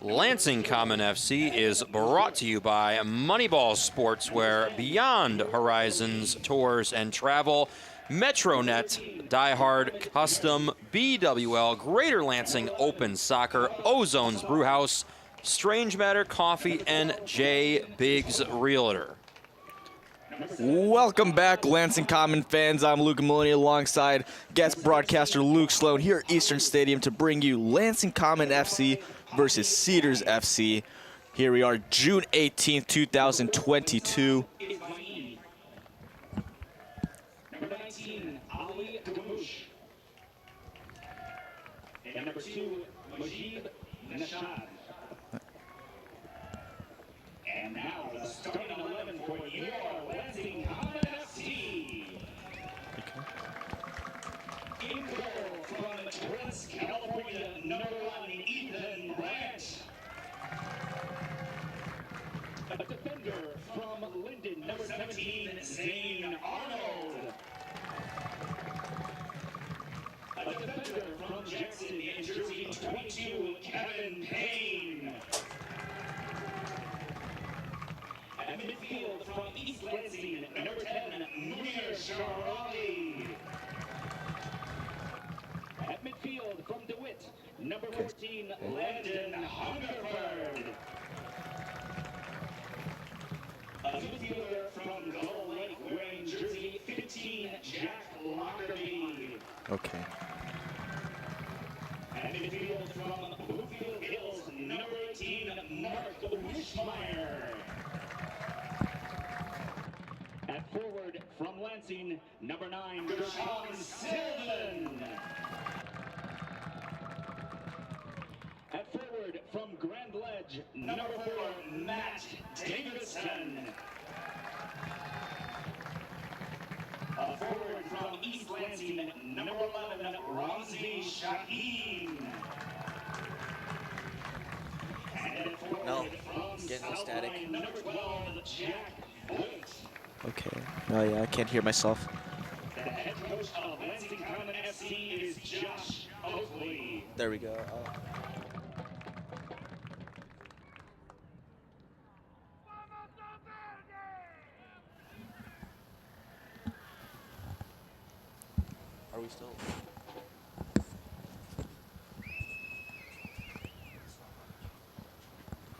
Lansing Common FC is brought to you by Moneyball Sportswear, Beyond Horizons Tours and Travel, Metronet, Diehard Custom, BWL, Greater Lansing Open Soccer, Ozone's Brewhouse, Strange Matter Coffee, and J. Biggs Realtor. Welcome back, Lansing Common fans. I'm Luke Maloney alongside guest broadcaster Luke Sloan here at Eastern Stadium to bring you Lansing Common FC versus Cedars FC. Here we are, June 18th, 2022. Number 19, Ali Gamouche. And number 2, Mujib Nashad. And now the starting 11 for your Lansing Common FC. In goal from Torrance, California, number 1, Ethan Brandt. A defender from Linden, number 17, Zane Arnold. A defender from Jackson in jersey 22, Kevin Payne. At midfield from East Lansing, number 10, Munir Sharali. At midfield from DeWitt, number 14, Landon Hungerford. A midfielder from Gull Lake wearing jersey 15, Jack Lockerbie. Okay. At midfield from Bluefield Hills, number 18, Mark Wishmeyer. At forward from Lansing, number 9, Deshaun Sylvan. At forward from Grand Ledge, number 4, Matt Davidson. A forward from East Lansing, number 11, Ramzi Shaheen. And at forward from getting South static. Line, number 12, Jack Holt. Okay. Oh yeah, I can't hear myself. The head coach of Lansing Common FC is Josh Oakley. There we go. Are we still?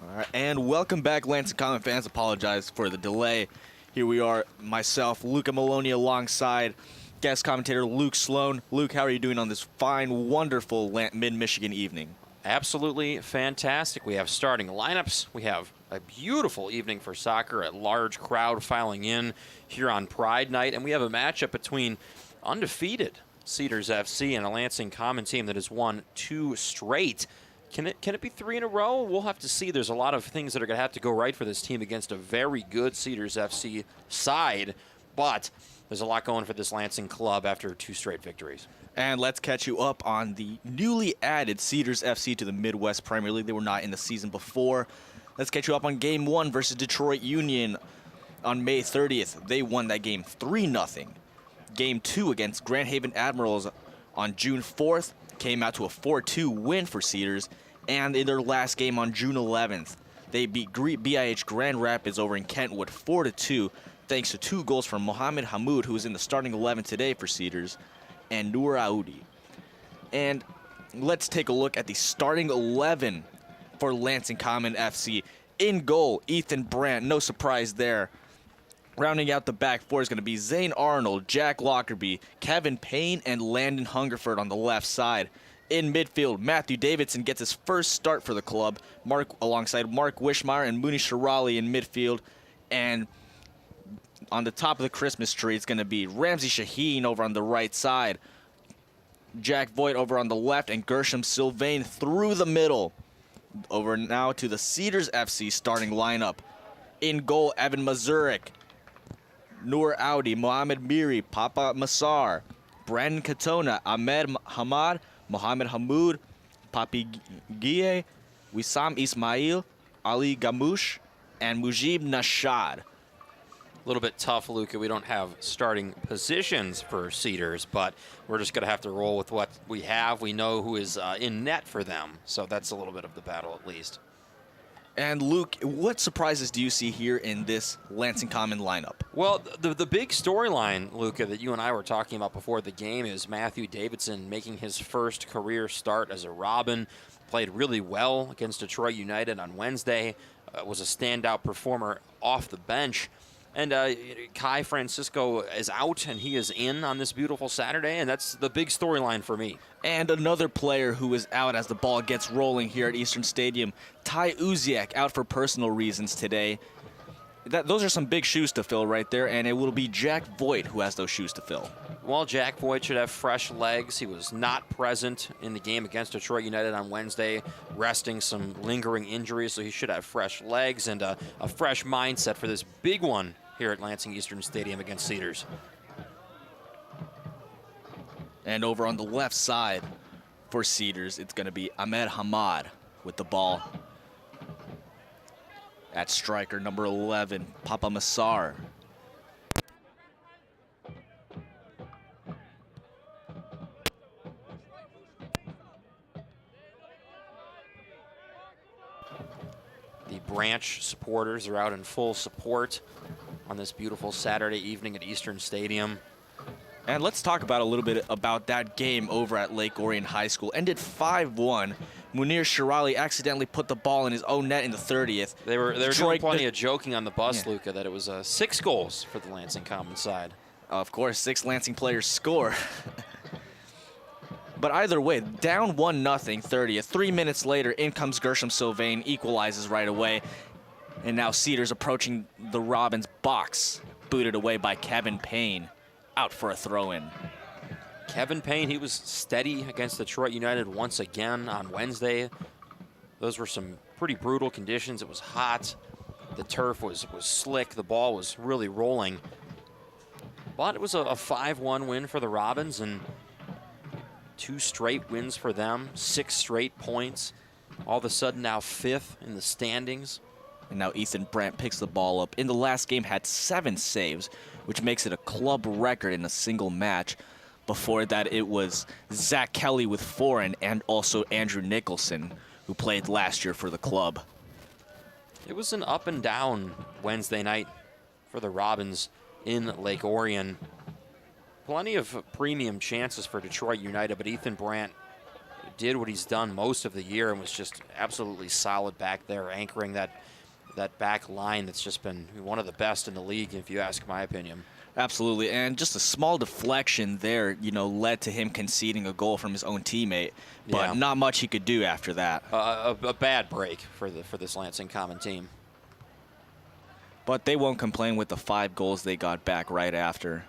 All right, and welcome back, Lansing Common fans. Apologize for the delay. Here we are, myself, Luca Maloney, alongside guest commentator Luke Sloan. Luke, how are you doing on this fine, wonderful mid-Michigan evening? Absolutely fantastic. We have starting lineups. We have a beautiful evening for soccer, a large crowd filing in here on Pride Night, and we have a matchup between undefeated Cedars FC and a Lansing Common team that has won 2 straight. Can it be 3 in a row? We'll have to see. There's a lot of things that are going to have to go right for this team against a very good Cedars FC side, but there's a lot going for this Lansing club after 2 straight victories. And let's catch you up on the newly added Cedars FC to the Midwest Premier League. They were not in the season before. Let's catch you up on Game 1 versus Detroit Union on May 30th. They won that game 3-0. Game 2 against Grand Haven Admirals on June 4th came out to a 4-2 win for Cedars. And in their last game on June 11th, they beat BIH Grand Rapids over in Kentwood 4-2, thanks to 2 goals from Mohamed Hamoud, who is in the starting 11 today for Cedars, and Noor Aoudi. And let's take a look at the starting 11 for Lansing Common FC. In goal, Ethan Brandt, no surprise there. Rounding out the back 4 is going to be Zane Arnold, Jack Lockerbie, Kevin Payne, and Landon Hungerford on the left side. In midfield, Matthew Davidson gets his first start for the club, alongside Mark Wishmeyer and Mooney Sharali in midfield. And on the top of the Christmas tree, it's going to be Ramzi Shaheen over on the right side, Jack Voigt over on the left, and Gershom Sylvain through the middle. Over now to the Cedars FC starting lineup. In goal, Evan Mazurik, Noor Aoudi, Mohamed Miri, Papa Massar, Brandon Katona, Ahmed Hamad, Mohamed Hamoud, Papi Guille, Wissam Ismail, Ali Gamouche, and Mujib Nashad. A little bit tough, Luca. We don't have starting positions for Cedars, but we're just going to have to roll with what we have. We know who is in net for them, so that's a little bit of the battle at least. And Luke, what surprises do you see here in this Lansing Common lineup? Well, the big storyline, Luca, that you and I were talking about before the game is Matthew Davidson making his first career start as a Robin. Played really well against Detroit United on Wednesday. Was a standout performer off the bench. And Kai Francisco is out, and he is in on this beautiful Saturday, and that's the big storyline for me. And another player who is out as the ball gets rolling here at Eastern Stadium, Ty Uziak, out for personal reasons today. Those are some big shoes to fill right there, and it will be Jack Voigt who has those shoes to fill. Well, Jack Voigt should have fresh legs. He was not present in the game against Detroit United on Wednesday, resting some lingering injuries, so he should have fresh legs and a fresh mindset for this big one here at Lansing Eastern Stadium against Cedars. And over on the left side for Cedars, it's going to be Ahmed Hamad with the ball. At striker number 11, Papa Massar. The Branch supporters are out in full support on this beautiful Saturday evening at Eastern Stadium. And let's talk about a little bit about that game over at Lake Orion High School. Ended 5-1. Munir Shirali accidentally put the ball in his own net in the 30th. They were doing plenty of joking on the bus, yeah, Luca, that it was 6 goals for the Lansing Common side. Of course, 6 Lansing players score. But either way, down 1-0, 30th. 3 minutes later, in comes Gershom Sylvain, equalizes right away. And now Cedars approaching the Robins box, booted away by Kevin Payne, out for a throw-in. Kevin Payne, he was steady against Detroit United once again on Wednesday. Those were some pretty brutal conditions. It was hot. The turf was slick. The ball was really rolling. But it was a 5-1 win for the Robins, and 2 straight wins for them, 6 straight points. All of a sudden now 5th in the standings. And now Ethan Brandt picks the ball up. In the last game, had 7 saves, which makes it a club record in a single match. Before that, it was Zach Kelly with 4 and also Andrew Nicholson, who played last year for the club. It was an up and down Wednesday night for the Robins in Lake Orion. Plenty of premium chances for Detroit United, but Ethan Brandt did what he's done most of the year and was just absolutely solid back there, anchoring that back line that's just been one of the best in the league, if you ask my opinion. Absolutely, and just a small deflection there, led to him conceding a goal from his own teammate, but not much he could do after that. A bad break for this Lansing Common team. But they won't complain with the 5 goals they got back right after.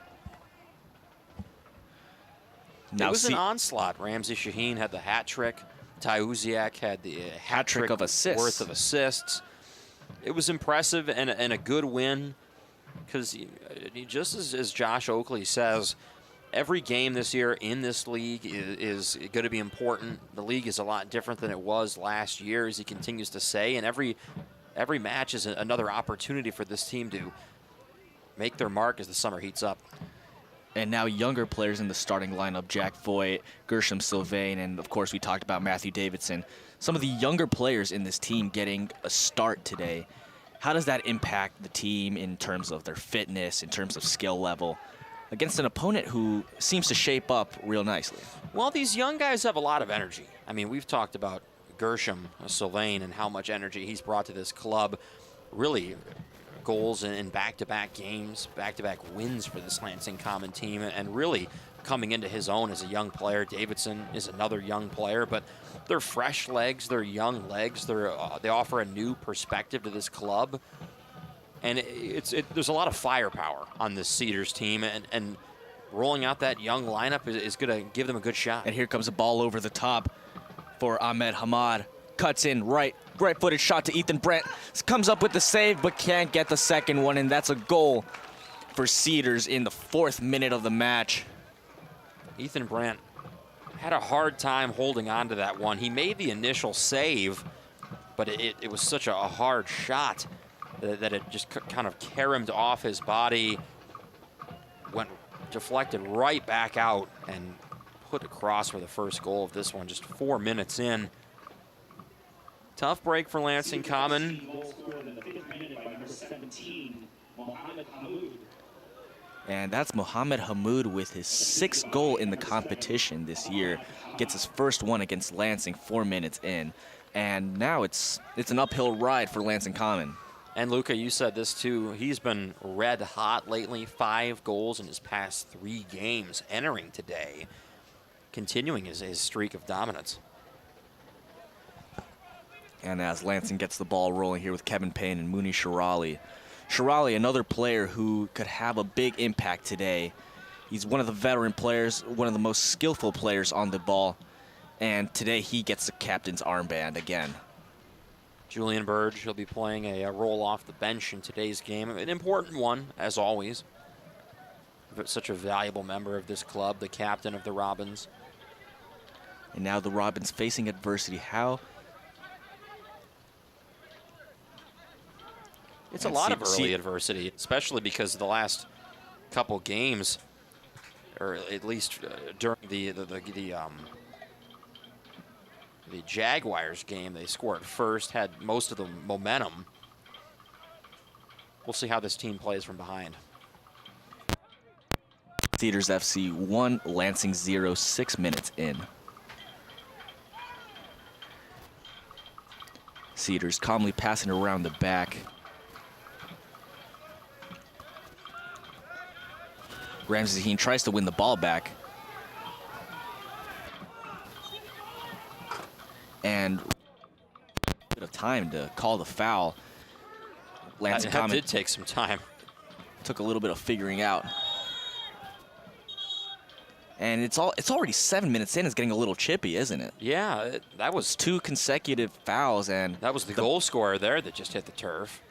Now it was an onslaught. Ramsey Shaheen had the hat trick. Ty Uziak had the hat trick of assists. Worth of assists. It was impressive and a good win, because just as Josh Oakley says, every game this year in this league is going to be important. The league is a lot different than it was last year, as he continues to say, and every match is another opportunity for this team to make their mark as the summer heats up. And now younger players in the starting lineup, Jack Voigt, Gershom Sylvain, and of course we talked about Matthew Davidson. Some of the younger players in this team getting a start today. How does that impact the team in terms of their fitness, in terms of skill level, against an opponent who seems to shape up real nicely? Well, these young guys have a lot of energy. I mean, we've talked about Gershom Sylvain and how much energy he's brought to this club. Really, goals in back-to-back games, back-to-back wins for this Lansing Common team, and really coming into his own as a young player. Davidson is another young player, but they're fresh legs, they're young legs, they offer a new perspective to this club, and there's a lot of firepower on this Cedars team, and rolling out that young lineup is going to give them a good shot. And here comes a ball over the top for Ahmed Hamad. Cuts in right-footed shot to Ethan Brandt. Comes up with the save, but can't get the second one, and that's a goal for Cedars in the 4th minute of the match. Ethan Brandt had a hard time holding on to that one. He made the initial save, but it was such a hard shot that it just kind of caromed off his body, went deflected right back out, and put across for the first goal of this one just 4 minutes in. Tough break for Lansing Common. Goal scored in the 5th minute by number 17, Mohammed Hamoud. And that's Mohammed Hamoud with his 6th goal in the competition this year. Gets his first one against Lansing 4 minutes in. And now it's an uphill ride for Lansing Common. And Luca, you said this too. He's been red hot lately. 5 goals in his past 3 games entering today, continuing his streak of dominance. And as Lansing gets the ball rolling here with Kevin Payne and Mooney Shirali. Shirali, another player who could have a big impact today. He's one of the veteran players, one of the most skillful players on the ball. And today he gets the captain's armband again. Julian Burge, he'll be playing a role off the bench in today's game. An important one, as always. Such a valuable member of this club, the captain of the Robins. And now the Robins facing adversity. How? It's a lot of early adversity, especially because the last couple games, or at least during the Jaguars game, they scored first, had most of the momentum. We'll see how this team plays from behind. Cedars FC 1, Lansing 0, 6 minutes in. Cedars calmly passing around the back. Ramsey Zaheen tries to win the ball back. And a bit of time to call the foul. Lansing Common did take some time. Took a little bit of figuring out. And it's already 7 minutes in. It's getting a little chippy, isn't it? Yeah, that was 2 consecutive fouls, and that was the goal scorer there that just hit the turf.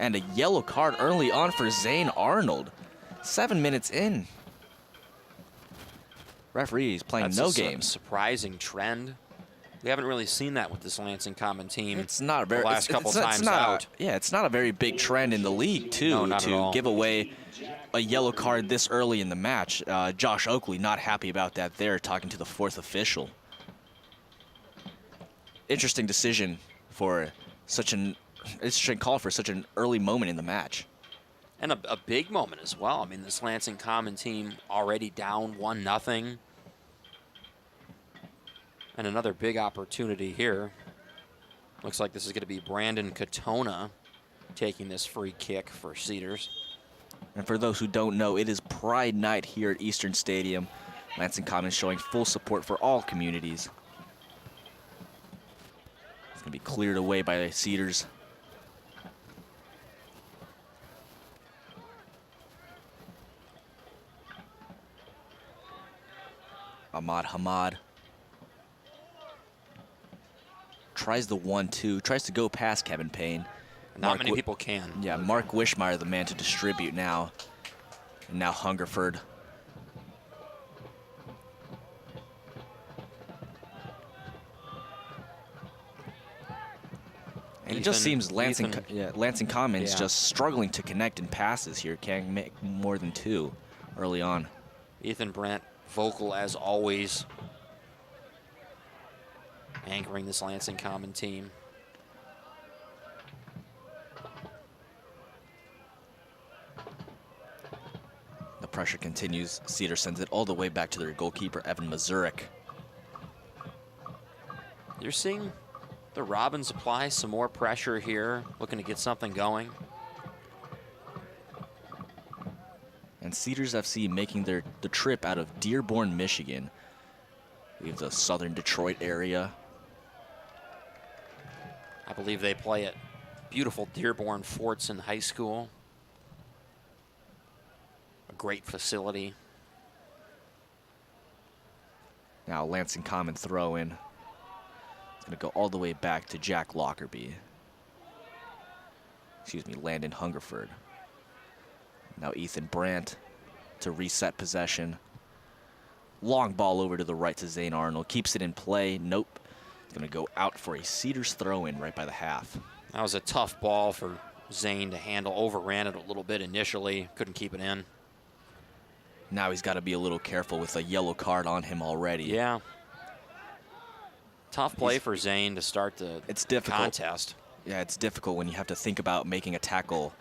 And a yellow card early on for Zane Arnold. 7 minutes in. Referee is playing no games. Surprising trend. We haven't really seen that with this Lansing Common team. It's not a very the last couple times out. Yeah, it's not a very big trend in the league too, No, not at all. to give away a yellow card this early in the match. Josh Oakley not happy about that there, talking to the 4th official. Interesting decision for such an interesting call for such an early moment in the match. And a big moment as well. I mean, this Lansing Common team already down 1-0. And another big opportunity here. Looks like this is going to be Brandon Katona taking this free kick for Cedars. And for those who don't know, it is Pride Night here at Eastern Stadium. Lansing Common showing full support for all communities. It's going to be cleared away by the Cedars. Ahmad Hamad tries the 1-2, tries to go past Kevin Payne. Not many people can. Yeah, Mark Wishmeyer, the man to distribute now. And now Hungerford. And it just seems Lansing Common is just struggling to connect in passes here. Can't make more than 2 early on. Ethan Brandt, vocal as always, anchoring this Lansing Common team. The pressure continues. Cedar sends it all the way back to their goalkeeper, Evan Mazurek. You're seeing the Robins apply some more pressure here, looking to get something going. And Cedars FC making the trip out of Dearborn, Michigan. We have the southern Detroit area. I believe they play at beautiful Dearborn Fortson High School. A great facility. Now Lansing Common throw in. It's going to go all the way back to Jack Lockerbie. Excuse me, Landon Hungerford. Now Ethan Brandt to reset possession. Long ball over to the right to Zane Arnold. Keeps it in play. Nope. It's going to go out for a Cedars throw-in right by the half. That was a tough ball for Zane to handle. Overran it a little bit initially. Couldn't keep it in. Now he's got to be a little careful with a yellow card on him already. Yeah. Tough play for Zane to start the contest. Yeah, it's difficult when you have to think about making a tackle,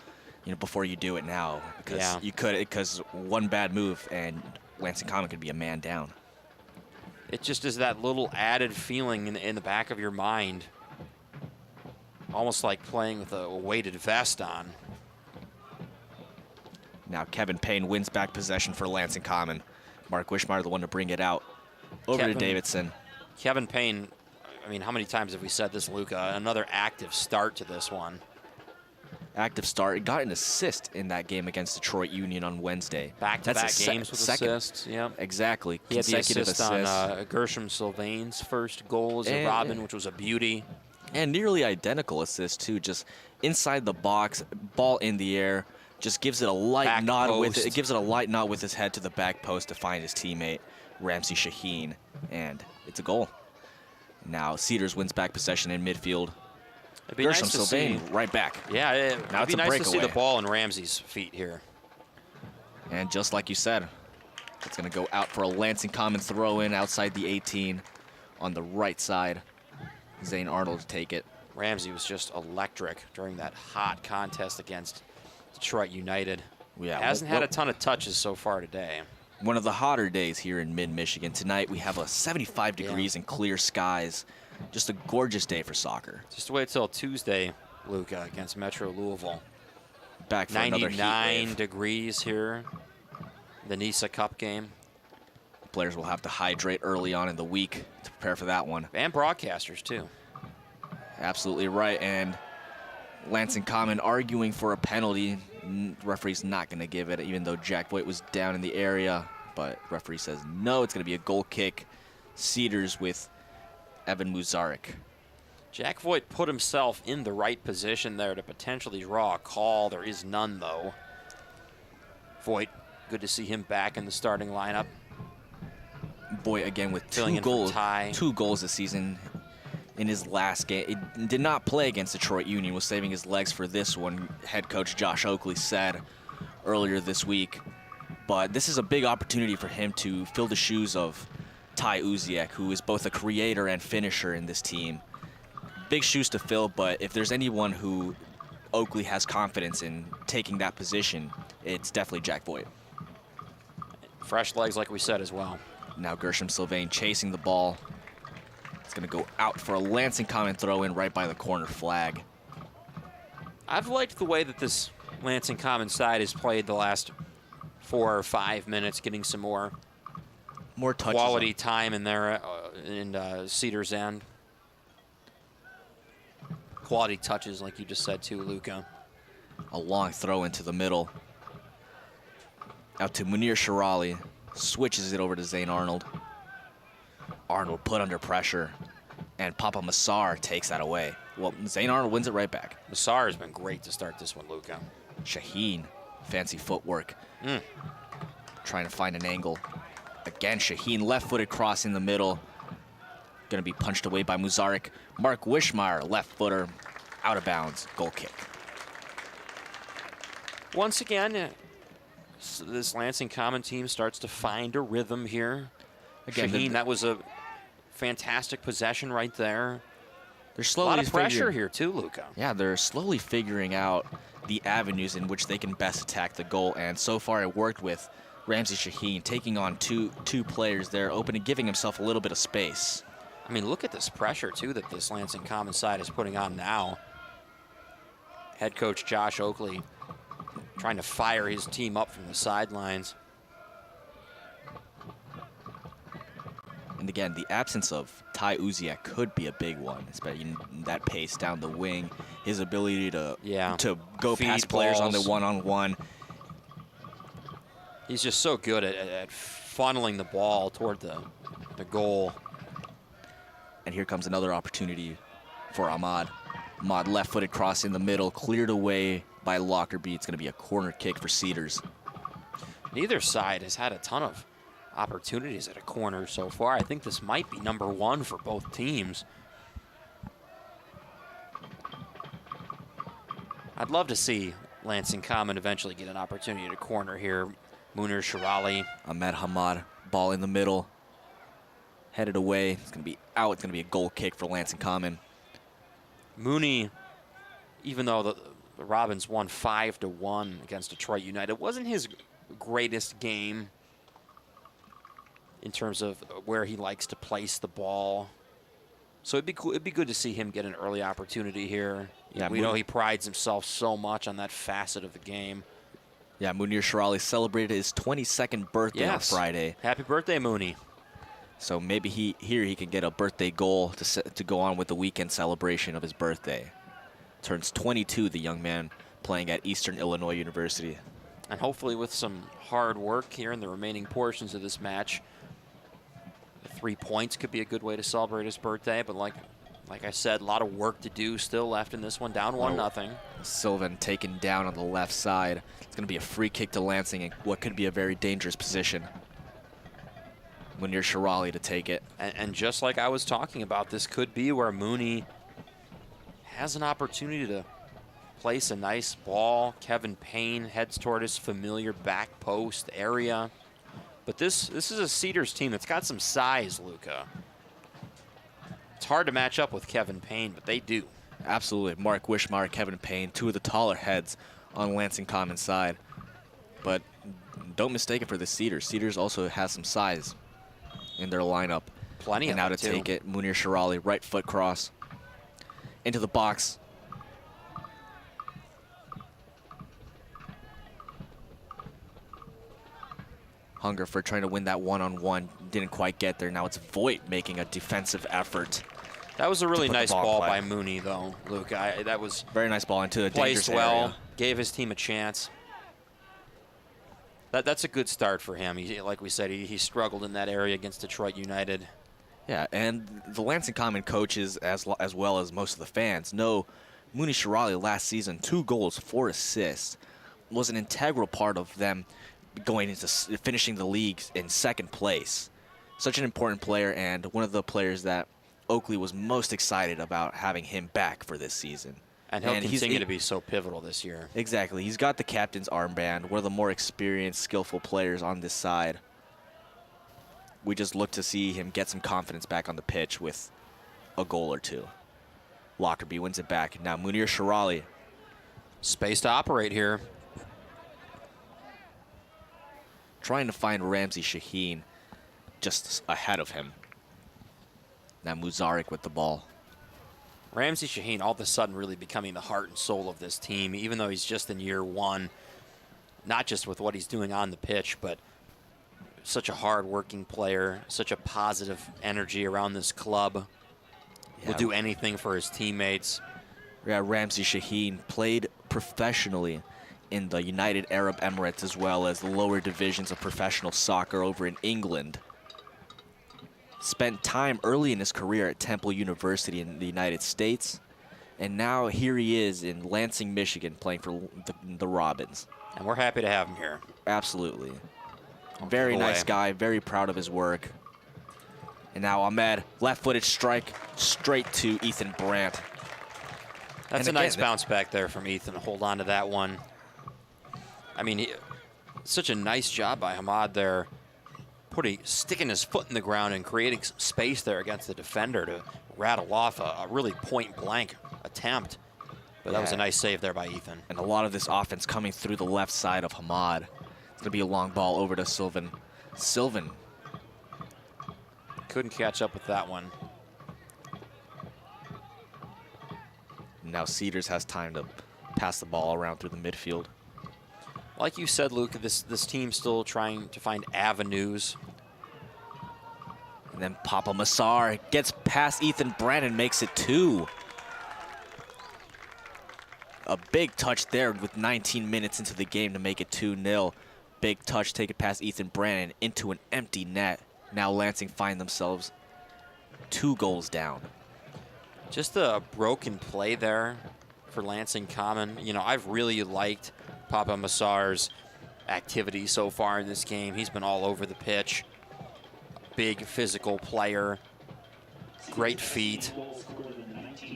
before you do it now. Because because one bad move and Lansing Common could be a man down. It just is that little added feeling in the back of your mind. Almost like playing with a weighted vest on. Now Kevin Payne wins back possession for Lansing Common. Mark Wishmeyer, the one to bring it out. Over to Davidson. Kevin Payne, I mean, how many times have we said this, Luca? Another active start to this one. Active start. He got an assist in that game against Detroit Union on Wednesday. Back-to-back games with assists. Yep. Exactly. He had the assist on Gershom Sylvain's first goal as a Robin, which was a beauty. And nearly identical assist, too. Just inside the box, ball in the air. Just gives it a light nod with it. It gives it a light nod with his head to the back post to find his teammate, Ramsey Shaheen. And it's a goal. Now Cedars wins back possession in midfield. Gershom Sylvain right back. Yeah, it'd be nice to see the ball in Ramsey's feet here. And just like you said, it's going to go out for a Lansing Common throw-in outside the 18 on the right side. Zane Arnold to take it. Ramsey was just electric during that hot contest against Detroit United. Yeah, hasn't had a ton of touches so far today. One of the hotter days here in mid-Michigan. Tonight we have a 75 degrees and clear skies. Just a gorgeous day for soccer. Just wait till Tuesday, Luca, against Metro Louisville. Back for another heat wave. 99 degrees here. The NISA Cup game. Players will have to hydrate early on in the week to prepare for that one. And broadcasters, too. Absolutely right. And Lansing Common arguing for a penalty. Referee's not going to give it, even though Jack Voigt was down in the area. But referee says no, it's going to be a goal kick. Cedars with Evan Muzarek. Jack Voigt put himself in the right position there to potentially draw a call. There is none, though. Voigt, good to see him back in the starting lineup. Voigt again with two goals this season. In his last game, it did not play against Detroit Union, was saving his legs for this one, head coach Josh Oakley said earlier this week. But this is a big opportunity for him to fill the shoes of Ty Uziek, who is both a creator and finisher in this team. Big shoes to fill, but if there's anyone who Oakley has confidence in taking that position, it's definitely Jack Voigt. Fresh legs, like we said, as well. Now Gershom Sylvain chasing the ball. It's going to go out for a Lansing Common throw-in right by the corner flag. I've liked the way that this Lansing Common side has played the last 4 or 5 minutes, getting some more touches, quality time in there in Cedars end. Quality touches, like you just said, too, Luca. A long throw into the middle. Out to Munir Shirali. Switches it over to Zane Arnold. Arnold put under pressure, and Papa Massar takes that away. Well, Zane Arnold wins it right back. Massar has been great to start this one, Luca. Shaheen, fancy footwork. Trying to find an angle. Again, Shaheen, left-footed cross in the middle. Going to be punched away by Muzarek. Mark Wishmeyer, left-footer, out of bounds, goal kick. Once again, this Lansing Common team starts to find a rhythm here. Again, Shaheen, that was a fantastic possession right there. There's slowly a lot of pressure here too, Luca. Yeah, they're slowly figuring out the avenues in which they can best attack the goal, and so far it worked with Ramsey Shaheen taking on two players there, opening, giving himself a little bit of space. I mean, look at this pressure too that this Lansing Common side is putting on now. Head coach Josh Oakley trying to fire his team up from the sidelines. And again, the absence of Ty Uziek could be a big one, especially that pace down the wing, his ability to go past players on the one-on-one. He's just so good at funneling the ball toward the goal. And here comes another opportunity for Ahmad. Ahmad left-footed cross in the middle, cleared away by Lockerbie. It's going to be a corner kick for Cedars. Neither side has had a ton of opportunities at a corner so far. I think this might be number 1 for both teams. I'd love to see Lansing Common eventually get an opportunity at a corner here. Munir Shirali. Ahmed Hamad, ball in the middle. Headed away. It's going to be out. It's going to be a goal kick for Lansing Common. Mooney, even though the Robins won 5-1 against Detroit United, it wasn't his greatest game in terms of where he likes to place the ball. So it'd be cool. It'd be good to see him get an early opportunity here. Yeah, we know he prides himself so much on that facet of the game. Yeah, Munir Shirali celebrated his 22nd birthday on Friday. Happy birthday, Mooney. So maybe he can get a birthday goal to go on with the weekend celebration of his birthday. Turns 22, the young man playing at Eastern Illinois University. And hopefully with some hard work here in the remaining portions of this match, 3 points could be a good way to celebrate his birthday. But like I said, a lot of work to do still left in this one. Down 1-0. Sylvan taken down on the left side. It's going to be a free kick to Lansing in what could be a very dangerous position. Munir Shirali to take it. And just like I was talking about, this could be where Mooney has an opportunity to place a nice ball. Kevin Payne heads toward his familiar back post area. But this is a Cedars team that's got some size, Luca. It's hard to match up with Kevin Payne, but they do. Absolutely. Mark Wishmeyer, Kevin Payne, two of the taller heads on Lansing Common side. But don't mistake it for the Cedars. Cedars also has some size in their lineup. Plenty and of now it, to too. take it, Munir Shirali, right foot cross into the box. Hunger for trying to win that one-on-one. Didn't quite get there. Now it's Voigt making a defensive effort. That was a really put the nice ball ball play. by Mooney, though, Luke. That was Very nice ball into a dangerous placed well, area. gave his team a chance. That's a good start for him. Like we said, he struggled in that area against Detroit United. Yeah, and the Lansing Common coaches, as well as most of the fans, know Munir Shirali last season, 2 goals, 4 assists, was an integral part of them going into finishing the league in second place. Such an important player, and one of the players that Oakley was most excited about having him back for this season. And he'll continue to be so pivotal this year. Exactly. He's got the captain's armband, one of the more experienced, skillful players on this side. We just look to see him get some confidence back on the pitch with a goal or two. Lockerbie wins it back. Now Munir Shirali. Space to operate here. Trying to find Ramsey Shaheen just ahead of him. Now Muzarik with the ball. Ramsey Shaheen all of a sudden really becoming the heart and soul of this team, even though he's just in year 1. Not just with what he's doing on the pitch, but such a hard-working player, such a positive energy around this club. Yeah. Will do anything for his teammates. Yeah, Ramsey Shaheen played professionally in the United Arab Emirates as well as the lower divisions of professional soccer over in England. Spent time early in his career at Temple University in the United States. And now here he is in Lansing, Michigan, playing for the Robins. And we're happy to have him here. Absolutely. Very nice guy, very proud of his work. And now Ahmed, left-footed strike straight to Ethan Brandt. That's And a nice again, bounce back there from Ethan. Hold on to that one. I mean, such a nice job by Hamad there, sticking his foot in the ground and creating some space there against the defender to rattle off a really point-blank attempt. But that was a nice save there by Ethan. And a lot of this offense coming through the left side of Hamad. It's going to be a long ball over to Sylvan. Sylvan. Couldn't catch up with that one. Now Cedars has time to pass the ball around through the midfield. Like you said, Luke, this team's still trying to find avenues. And then Papa Massar gets past Ethan Brandt and makes it 2. A big touch there with 19 minutes into the game to make it 2-0. Big touch, take it past Ethan Brandt and into an empty net. Now Lansing find themselves 2 goals down. Just a broken play there for Lansing Common. You know, I've really liked Papa Massar's activity so far in this game. He's been all over the pitch. Big physical player. Great feet.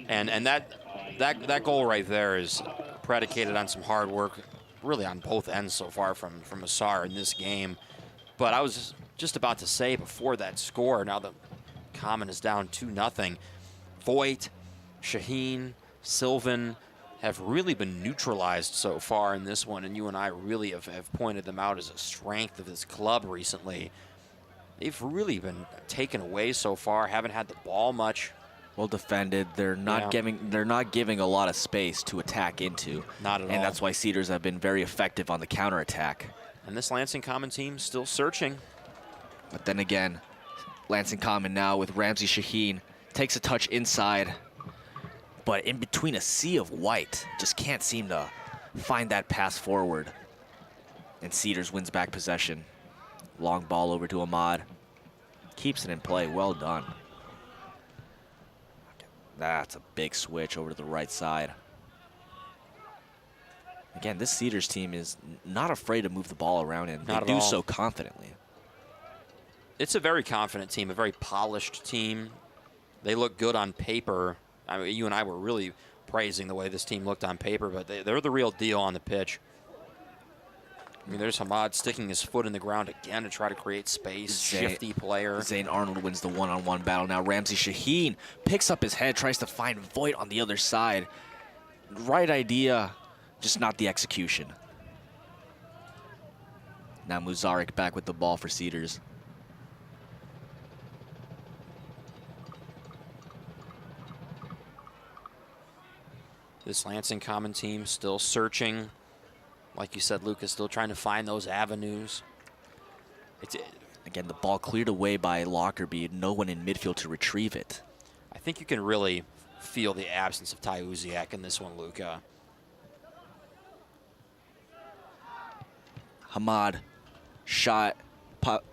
And that goal right there is predicated on some hard work really on both ends so far from Massar in this game. But I was just about to say before that score, now the Common is down 2-0. Voigt, Shaheen, Sylvan have really been neutralized so far in this one, and you and I really have pointed them out as a strength of this club recently. They've really been taken away so far, haven't had the ball much. Well defended. They're not giving a lot of space to attack into. Not at all. And that's why Cedars have been very effective on the counterattack. And this Lansing Common team still searching. But then again, Lansing Common now with Ramsey Shaheen takes a touch inside, but in between a sea of white, just can't seem to find that pass forward. And Cedars wins back possession. Long ball over to Ahmad. Keeps it in play. Well done. That's a big switch over to the right side. Again, this Cedars team is not afraid to move the ball around, and they do so confidently. It's a very confident team, a very polished team. They look good on paper. I mean, you and I were really praising the way this team looked on paper, but they're the real deal on the pitch. I mean, there's Hamad sticking his foot in the ground again to try to create space. Shifty player. Zane Arnold wins the one-on-one battle. Now Ramsey Shaheen picks up his head, tries to find Voigt on the other side. Right idea, just not the execution. Now Muzarik back with the ball for Cedars. This Lansing Common team still searching. Like you said, Lucas, still trying to find those avenues. Again, the ball cleared away by Lockerbie. No one in midfield to retrieve it. I think you can really feel the absence of Ty Uziak in this one, Luca. Hamad shot pop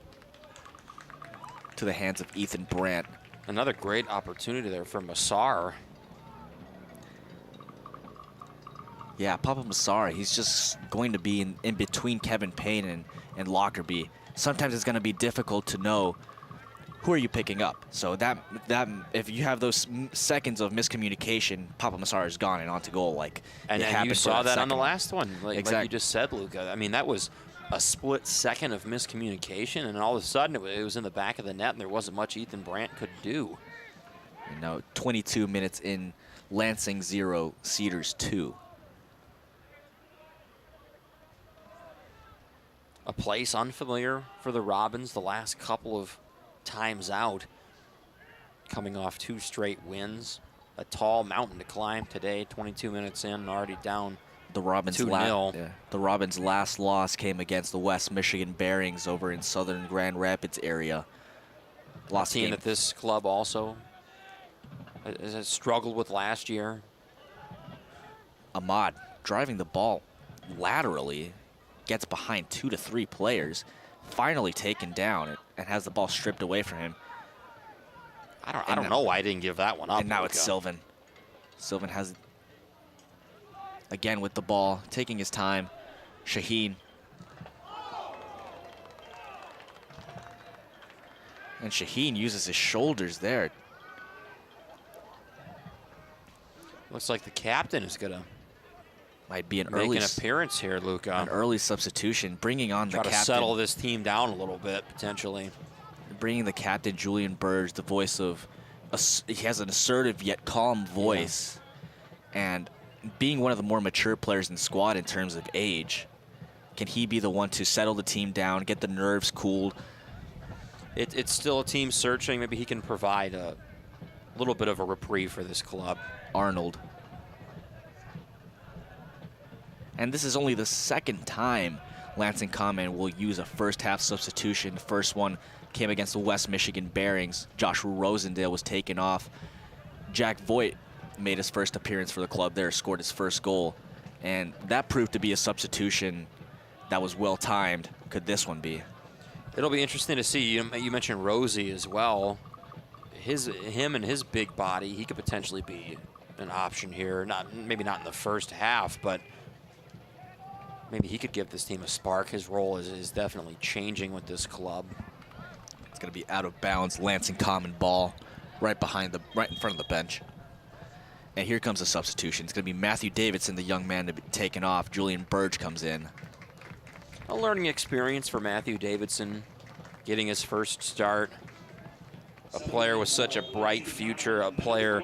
to the hands of Ethan Brandt. Another great opportunity there for Massar. Yeah, Papa Massar, he's just going to be in between Kevin Payne and Lockerbie. Sometimes it's going to be difficult to know who are you picking up. So that if you have those seconds of miscommunication, Papa Massar is gone and on to goal. And you saw that on the last one, like you just said, Luca. I mean, that was a split second of miscommunication, and all of a sudden it was in the back of the net, and there wasn't much Ethan Brandt could do. And now 22 minutes in, Lansing 0, Cedars 2. A place unfamiliar for the Robins the last couple of times out. Coming off 2 straight wins. A tall mountain to climb today, 22 minutes in, already down the Robins 2-0. The Robins' last loss came against the West Michigan Bearings over in southern Grand Rapids area. Lost team that this club also has struggled with last year. Ahmad driving the ball laterally. Gets behind 2 to 3 players, finally taken down and has the ball stripped away from him. I don't know why I didn't give that one up. And now it's Sylvan. Sylvan has, again with the ball, taking his time. Shaheen. And Shaheen uses his shoulders there. Looks like the captain is going to might be an make an appearance here, Luca. An early substitution, bringing on the captain. Try to settle this team down a little bit, potentially. Bringing the captain, Julian Burge, the voice of, he has an assertive yet calm voice. Yeah. And being one of the more mature players in the squad in terms of age, can he be the one to settle the team down, get the nerves cooled? It's still a team searching. Maybe he can provide a little bit of a reprieve for this club. Arnold. And this is only the second time Lansing Common will use a first half substitution. The first one came against the West Michigan Bearings. Joshua Rosendale was taken off. Jack Voigt made his first appearance for the club there, scored his first goal. And that proved to be a substitution that was well timed. Could this one be? It'll be interesting to see. You mentioned Rosie as well. Him and his big body, he could potentially be an option here. Maybe not in the first half, but maybe he could give this team a spark. His role is definitely changing with this club. It's going to be out of bounds. Lansing Common ball right in front of the bench. And here comes a substitution. It's going to be Matthew Davidson, the young man, to be taken off. Julian Burge comes in. A learning experience for Matthew Davidson, getting his first start. A player with such a bright future, a player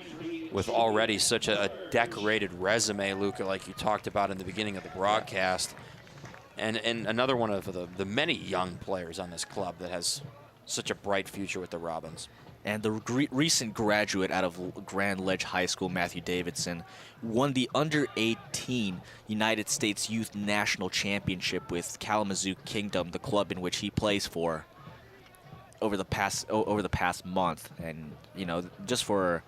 with already such a decorated resume, Luca, like you talked about in the beginning of the broadcast. And another one of the many young players on this club that has such a bright future with the Robins. And the recent graduate out of Grand Ledge High School, Matthew Davidson, won the under-18 United States Youth National Championship with Kalamazoo Kingdom, the club in which he plays for, over the past month. And, you know, just for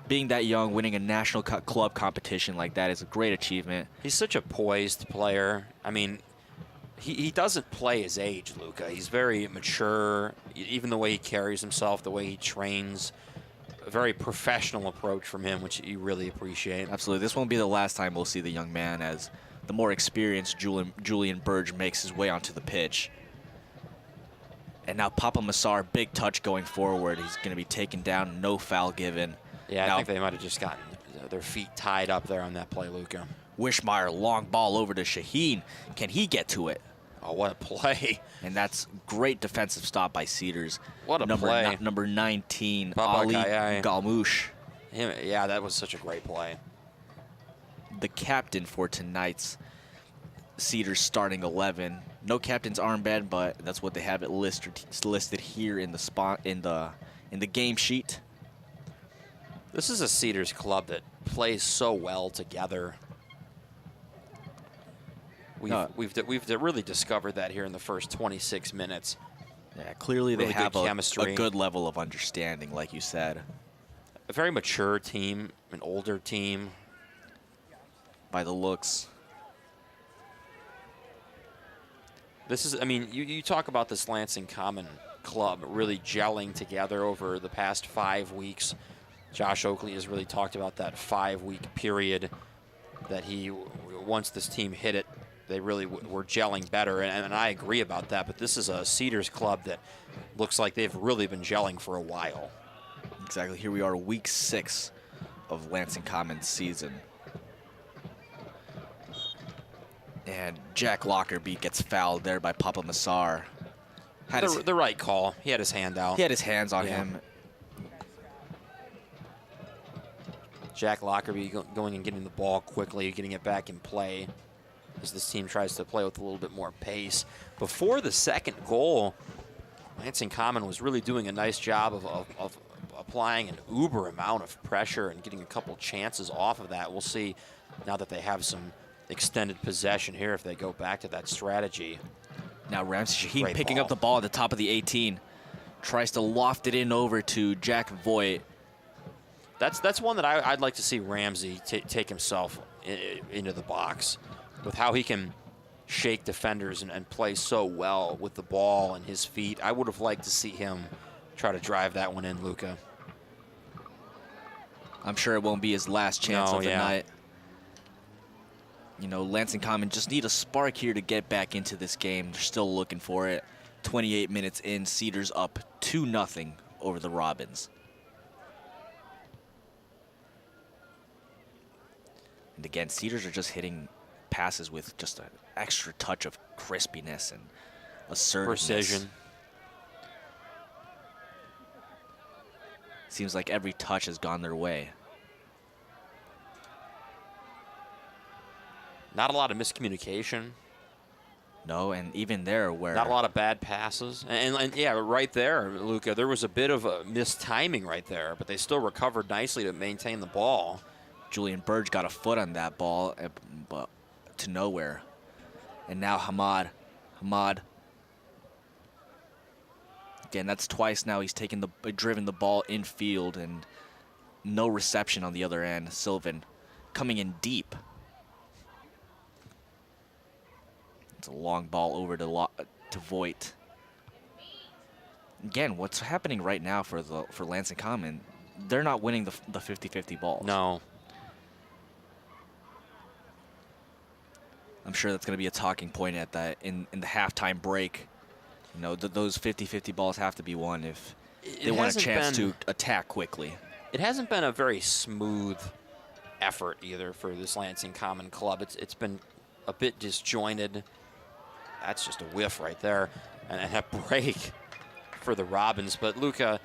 being that young, winning a national club competition like that is a great achievement. He's such a poised player. I mean, he doesn't play his age, Luca. He's very mature, even the way he carries himself, the way he trains. A very professional approach from him, which you really appreciate. Absolutely. This won't be the last time we'll see the young man, as the more experienced Julian Burge makes his way onto the pitch. And now Papa Massar, big touch going forward. He's going to be taken down, no foul given. Yeah, now, I think they might have just gotten their feet tied up there on that play, Luca. Wishmeyer, long ball over to Shaheen. Can he get to it? Oh, what a play. And that's great defensive stop by Cedars. What a play. Number 19, Baba Ali Kayai. Galmouche. Yeah, that was such a great play. The captain for tonight's Cedars starting 11. No captain's armband, but that's what they have it listed here in the spot in the game sheet. This is a Cedars club that plays so well together. We've really discovered that here in the first 26 minutes. Yeah, clearly Really they have good a chemistry. good level of understanding, like you said. A very mature team, an older team. By the looks. This is, I mean, you talk about this Lansing Common club really gelling together over the past 5 weeks. Josh Oakley has really talked about that 5-week period that once this team hit it, they really were gelling better, and I agree about that, but this is a Cedars club that looks like they've really been gelling for a while. Exactly. Here we are, week 6 of Lansing Common season. And Jack Lockerbie gets fouled there by Papa Massar. The right call. He had his hand out. He had his hands on him. Jack Lockerbie going and getting the ball quickly, getting it back in play as this team tries to play with a little bit more pace. Before the second goal, Lansing Common was really doing a nice job of applying an uber amount of pressure and getting a couple chances off of that. We'll see now that they have some extended possession here if they go back to that strategy. Now Ramsey Shaheen picking up the ball at the top of the 18. Tries to loft it in over to Jack Voigt. That's one that I'd like to see Ramsey take himself into the box with how he can shake defenders and play so well with the ball and his feet. I would have liked to see him try to drive that one in, Luca. I'm sure it won't be his last chance of the night. You know, Lansing Common just need a spark here to get back into this game. They're still looking for it. 28 minutes in, Cedars up 2-0 over the Robins. And again, Cedars are just hitting passes with just an extra touch of crispiness and assertiveness. Precision. Seems like every touch has gone their way. Not a lot of miscommunication. No, and even there where... Not a lot of bad passes. And yeah, right there, Luca, there was a bit of a mistiming right there, but they still recovered nicely to maintain the ball. Julian Burge got a foot on that ball, but to nowhere. And now Hamad. Again, that's twice now he's driven the ball infield, and no reception on the other end. Sylvan coming in deep. It's a long ball over to Voigt. Again, what's happening right now for Lansing Common? They're not winning the 50-50 balls. No. I'm sure that's going to be a talking point in the halftime break. You know, those 50-50 balls have to be won if they want a chance to attack quickly. It hasn't been a very smooth effort either for this Lansing Common club. It's been a bit disjointed. That's just a whiff right there. And a break for the Robins. But Luca,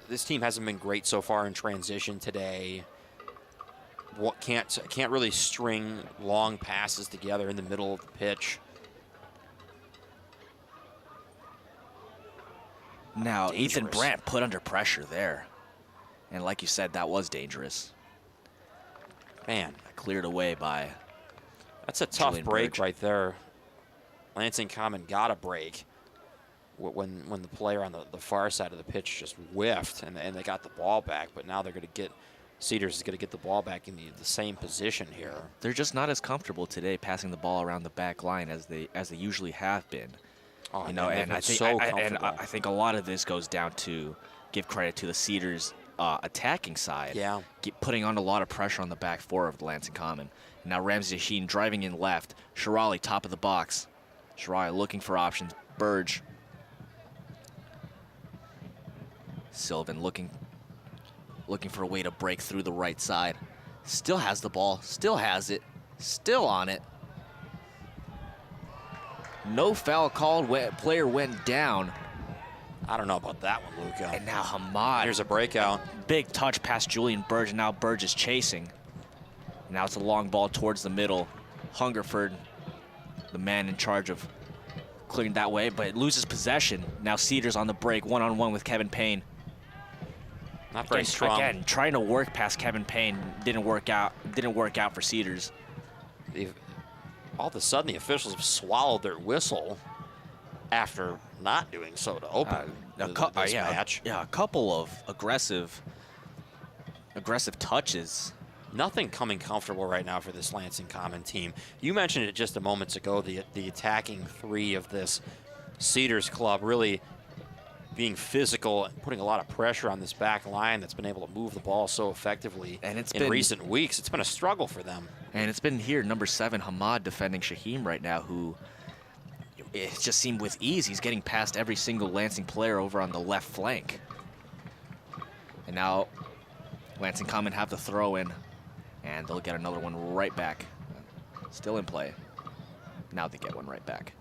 this team hasn't been great so far in transition today. Can't really string long passes together in the middle of the pitch. Now, Dangerous. Ethan Brandt put under pressure there. And like you said, that was dangerous. Man, Cleared away by... that's a tough Julian break Burge. right there. Lansing Common got a break when the player on the far side of the pitch just whiffed, and they got the ball back. But now they're going to get, Cedars is going to get the ball back in the same position here. They're just not as comfortable today passing the ball around the back line as they usually have been. Oh, You know, man, they've and been I think so I comfortable. think a lot of this goes down to give credit to the Cedars attacking side. Yeah. Putting on a lot of pressure on the back four of Lansing Common. Now Ramsey Sheen driving in left. Shirali top of the box. Shirali looking for options. Burge. Sylvan looking for a way to break through the right side. Still has the ball. Still has it. Still on it. No foul called. Player went down. I don't know about that one, Luca. And now Hamad. Here's a breakout. Big touch past Julian Burge, and now Burge is chasing. Now it's a long ball towards the middle. Hungerford, the man in charge of clearing that way, but it loses possession. Now Cedars on the break, one-on-one with Kevin Payne. Not very strong. Again, trying to work past Kevin Payne didn't work out. Didn't work out for Cedars. All of a sudden, the officials have swallowed their whistle after not doing so to open this match. Yeah, a couple of aggressive touches. Nothing coming comfortable right now for this Lansing Common team. You mentioned it just a moment ago, the attacking three of this Cedars club really being physical and putting a lot of pressure on this back line that's been able to move the ball so effectively. And in recent weeks. It's been a struggle for them. And it's been here, number 7, Hamad, defending Shaheem right now, who it just seemed with ease. He's getting past every single Lansing player over on the left flank. And now Lansing Common have the throw in, and they'll get another one right back. Still in play. Now they get one right back.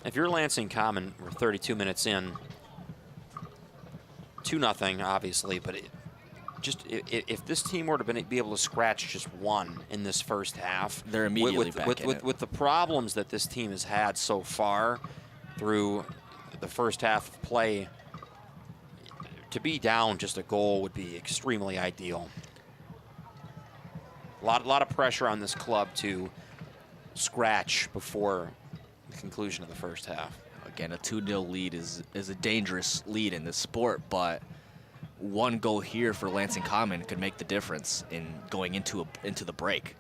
If you're Lansing Common, we're 32 minutes in. 2-0, obviously, but if this team were to be able to scratch just one in this first half, they're immediately back in it. With the problems that this team has had so far through the first half of play, to be down just a goal would be extremely ideal. A lot of pressure on this club to scratch before the conclusion of the first half. Again, a 2-0 lead is a dangerous lead in this sport, but one goal here for Lansing Common could make the difference in going into the break.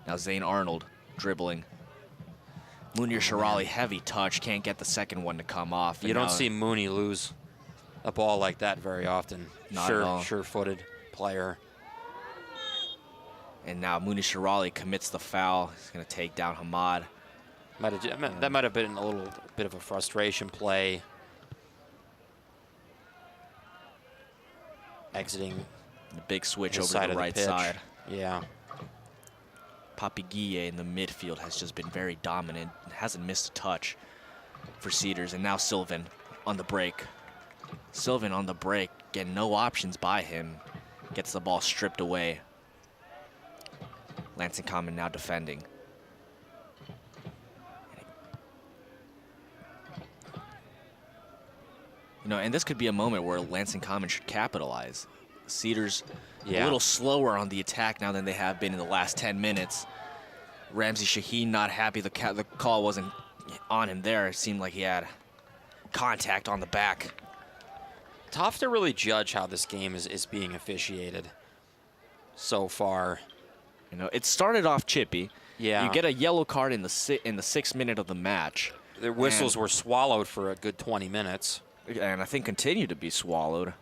Now Zane Arnold dribbling. Munir Shirali, heavy touch, can't get the second one to come off. You don't see Mooney lose a ball like that very often. Not at all. Sure-footed player. And now Munir Shirali commits the foul. He's going to take down Hamad. That might have been a little bit of a frustration play. Exiting The big switch over side to the of right pitch. side. Yeah. Papi Guille in the midfield has just been very dominant. Hasn't missed a touch for Cedars. And now Sylvan on the break. Sylvan on the break. Again, no options by him. Gets the ball stripped away. Lansing Common now defending. You know, and this could be a moment where Lansing Common should capitalize. Cedars a little slower on the attack now than they have been in the last 10 minutes. Ramsey Shaheen not happy the call wasn't on him there. It seemed like he had contact on the back. Tough to really judge how this game is being officiated so far. You know, it started off chippy. Yeah. You get a yellow card in the 6th minute of the match. Their whistles were swallowed for a good 20 minutes. And I think continue to be swallowed.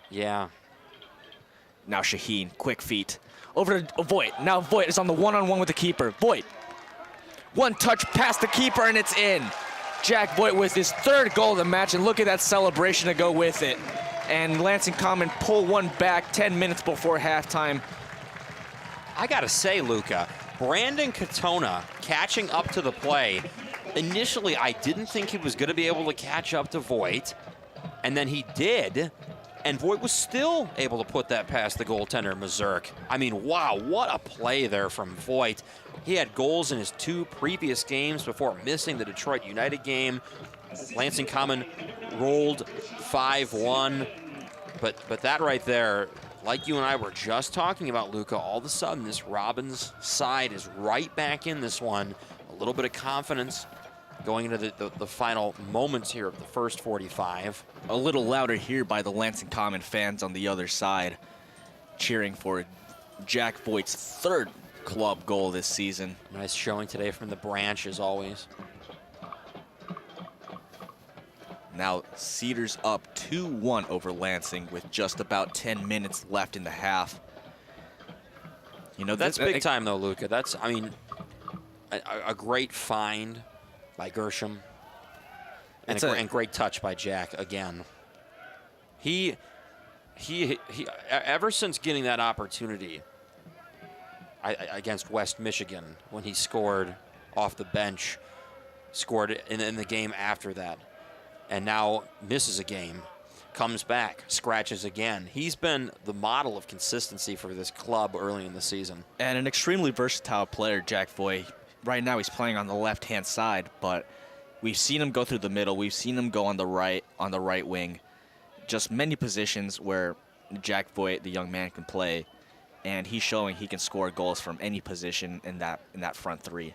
Yeah. Now Shaheen, quick feet. Over to Voigt. Now Voigt is on the one-on-one with the keeper. Voigt. One touch past the keeper and it's in. Jack Voigt with his 3rd goal of the match, and look at that celebration to go with it. And Lansing Common pull one back 10 minutes before halftime. I gotta say, Luca, Brandon Katona catching up to the play. Initially, I didn't think he was gonna be able to catch up to Voigt, and then he did, and Voigt was still able to put that past the goaltender, Mazurk. I mean, wow, what a play there from Voigt. He had goals in his 2 previous games before missing the Detroit United game. Lansing Common rolled 5-1, but that right there, like you and I were just talking about, Luca, all of a sudden this Robbins side is right back in this one. A little bit of confidence going into the final moments here of the first 45. A little louder here by the Lansing Common fans on the other side, cheering for Jack Voigt's 3rd club goal this season. Nice showing today from the branch, as always. Now Cedars up 2-1 over Lansing with just about 10 minutes left in the half. You know, That's big time, though, Luca. That's, I mean, a great find by Gershom, and great touch by Jack again. He ever since getting that opportunity against West Michigan, when he scored off the bench, scored in the game after that, and now misses a game, comes back, scratches again. He's been the model of consistency for this club early in the season. And an extremely versatile player, Jack Voigt. Right now he's playing on the left-hand side, but we've seen him go through the middle. We've seen him go on the right wing. Just many positions where Jack Voigt, the young man, can play, and he's showing he can score goals from any position in that front 3.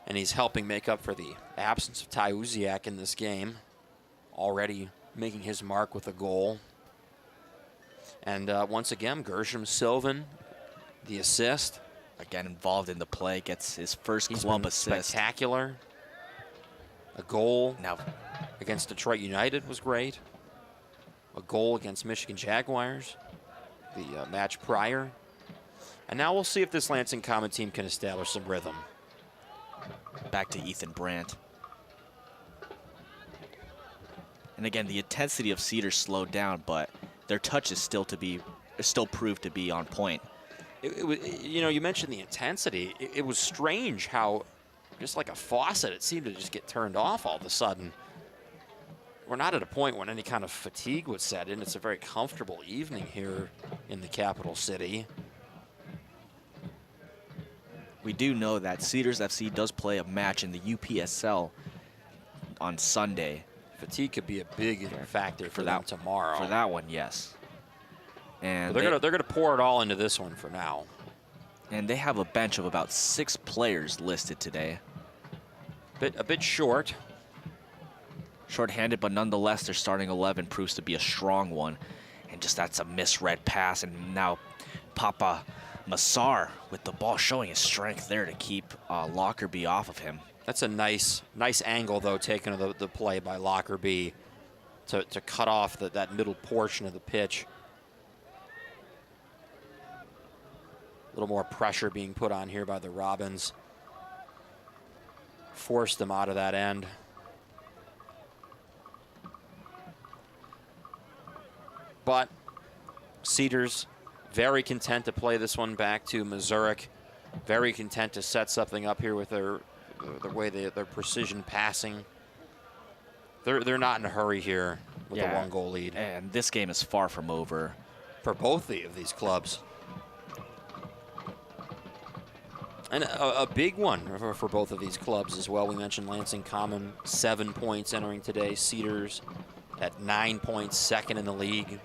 And he's helping make up for the absence of Ty Uziak in this game, already making his mark with a goal. And once again, Gershom Sylvan, the assist. Again, involved in the play, gets his first club assist. Spectacular. A goal Now against Detroit United was great. A goal against Michigan Jaguars the match prior. And now we'll see if this Lansing Common team can establish some rhythm. back to Ethan Brandt. And again, the intensity of Cedars slowed down, but their touch is still proved to be on point. You know, you mentioned the intensity. It was strange how, just like a faucet, it seemed to just get turned off all of a sudden. We're not at a point when any kind of fatigue would set in. It's a very comfortable evening here in the capital city. We do know that Cedars FC does play a match in the UPSL on Sunday. Fatigue could be a big factor for them tomorrow. For that one, yes. And they're gonna pour it all into this one for now. And they have a bench of about 6 players listed today. A bit short. Short-handed, but nonetheless, their starting 11 proves to be a strong one. And just that's a misread pass, and now Papa Massar with the ball, showing his strength there to keep Lockerbie off of him. That's a nice angle, though, taken of the play by Lockerbie to cut off that middle portion of the pitch. A little more pressure being put on here by the Robins. Forced them out of that end. But Cedars very content to play this one back to Mazurek. Very content to set something up here with their way their precision passing. They're not in a hurry here with a 1-goal lead. And this game is far from over for both of these clubs. And a big one for both of these clubs as well. We mentioned Lansing Common, 7 points entering today. Cedars at 9 points, second in the league.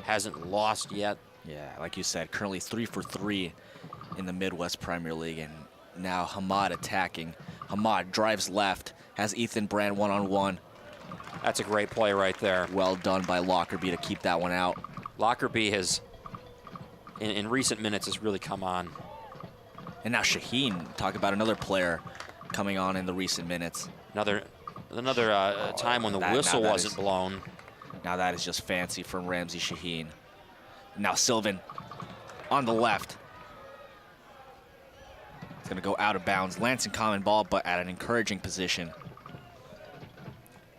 Hasn't lost yet. Yeah, like you said, currently 3 for 3 in the Midwest Premier League. And now Hamad attacking. Hamad drives left, has Ethan Brand one-on-one. That's a great play right there. Well done by Lockerbie to keep that one out. Lockerbie has, in recent minutes, has really come on. And now Shaheen, talk about another player coming on in the recent minutes. Another time when the whistle wasn't blown. Now that is just fancy from Ramsey Shaheen. Now Sylvan on the left. It's going to go out of bounds. Lansing Common ball, but at an encouraging position.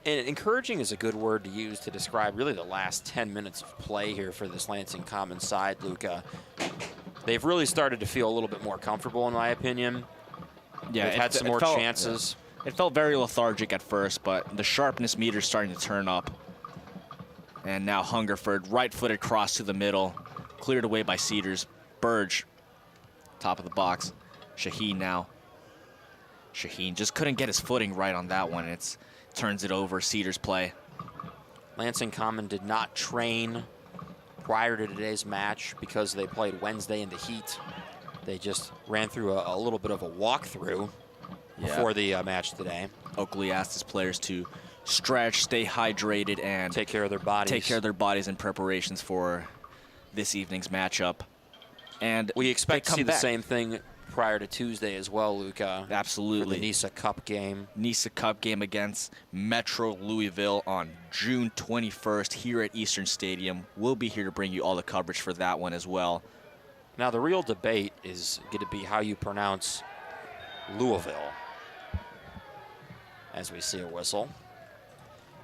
And encouraging is a good word to use to describe really the last 10 minutes of play here for this Lansing Common side, Luca. They've really started to feel a little bit more comfortable, in my opinion. Yeah, They've had some more chances. Yeah. It felt very lethargic at first, but the sharpness meter's starting to turn up. And now Hungerford, right-footed cross to the middle, cleared away by Cedars. Burge, top of the box. Shaheen now. Shaheen just couldn't get his footing right on that one. It turns it over. Cedars play. Lansing Common did not train prior to today's match because they played Wednesday in the heat. They just ran through a little bit of a walkthrough before the match today. Oakley asked his players to stretch, stay hydrated, and take care of their bodies. Take care of their bodies in preparations for this evening's matchup. And we expect to see the same thing prior to Tuesday as well, Luca. Absolutely. For the NISA Cup game. NISA Cup game against Metro Louisville on June 21st here at Eastern Stadium. We'll be here to bring you all the coverage for that one as well. Now, the real debate is going to be how you pronounce Louisville, as we see a whistle,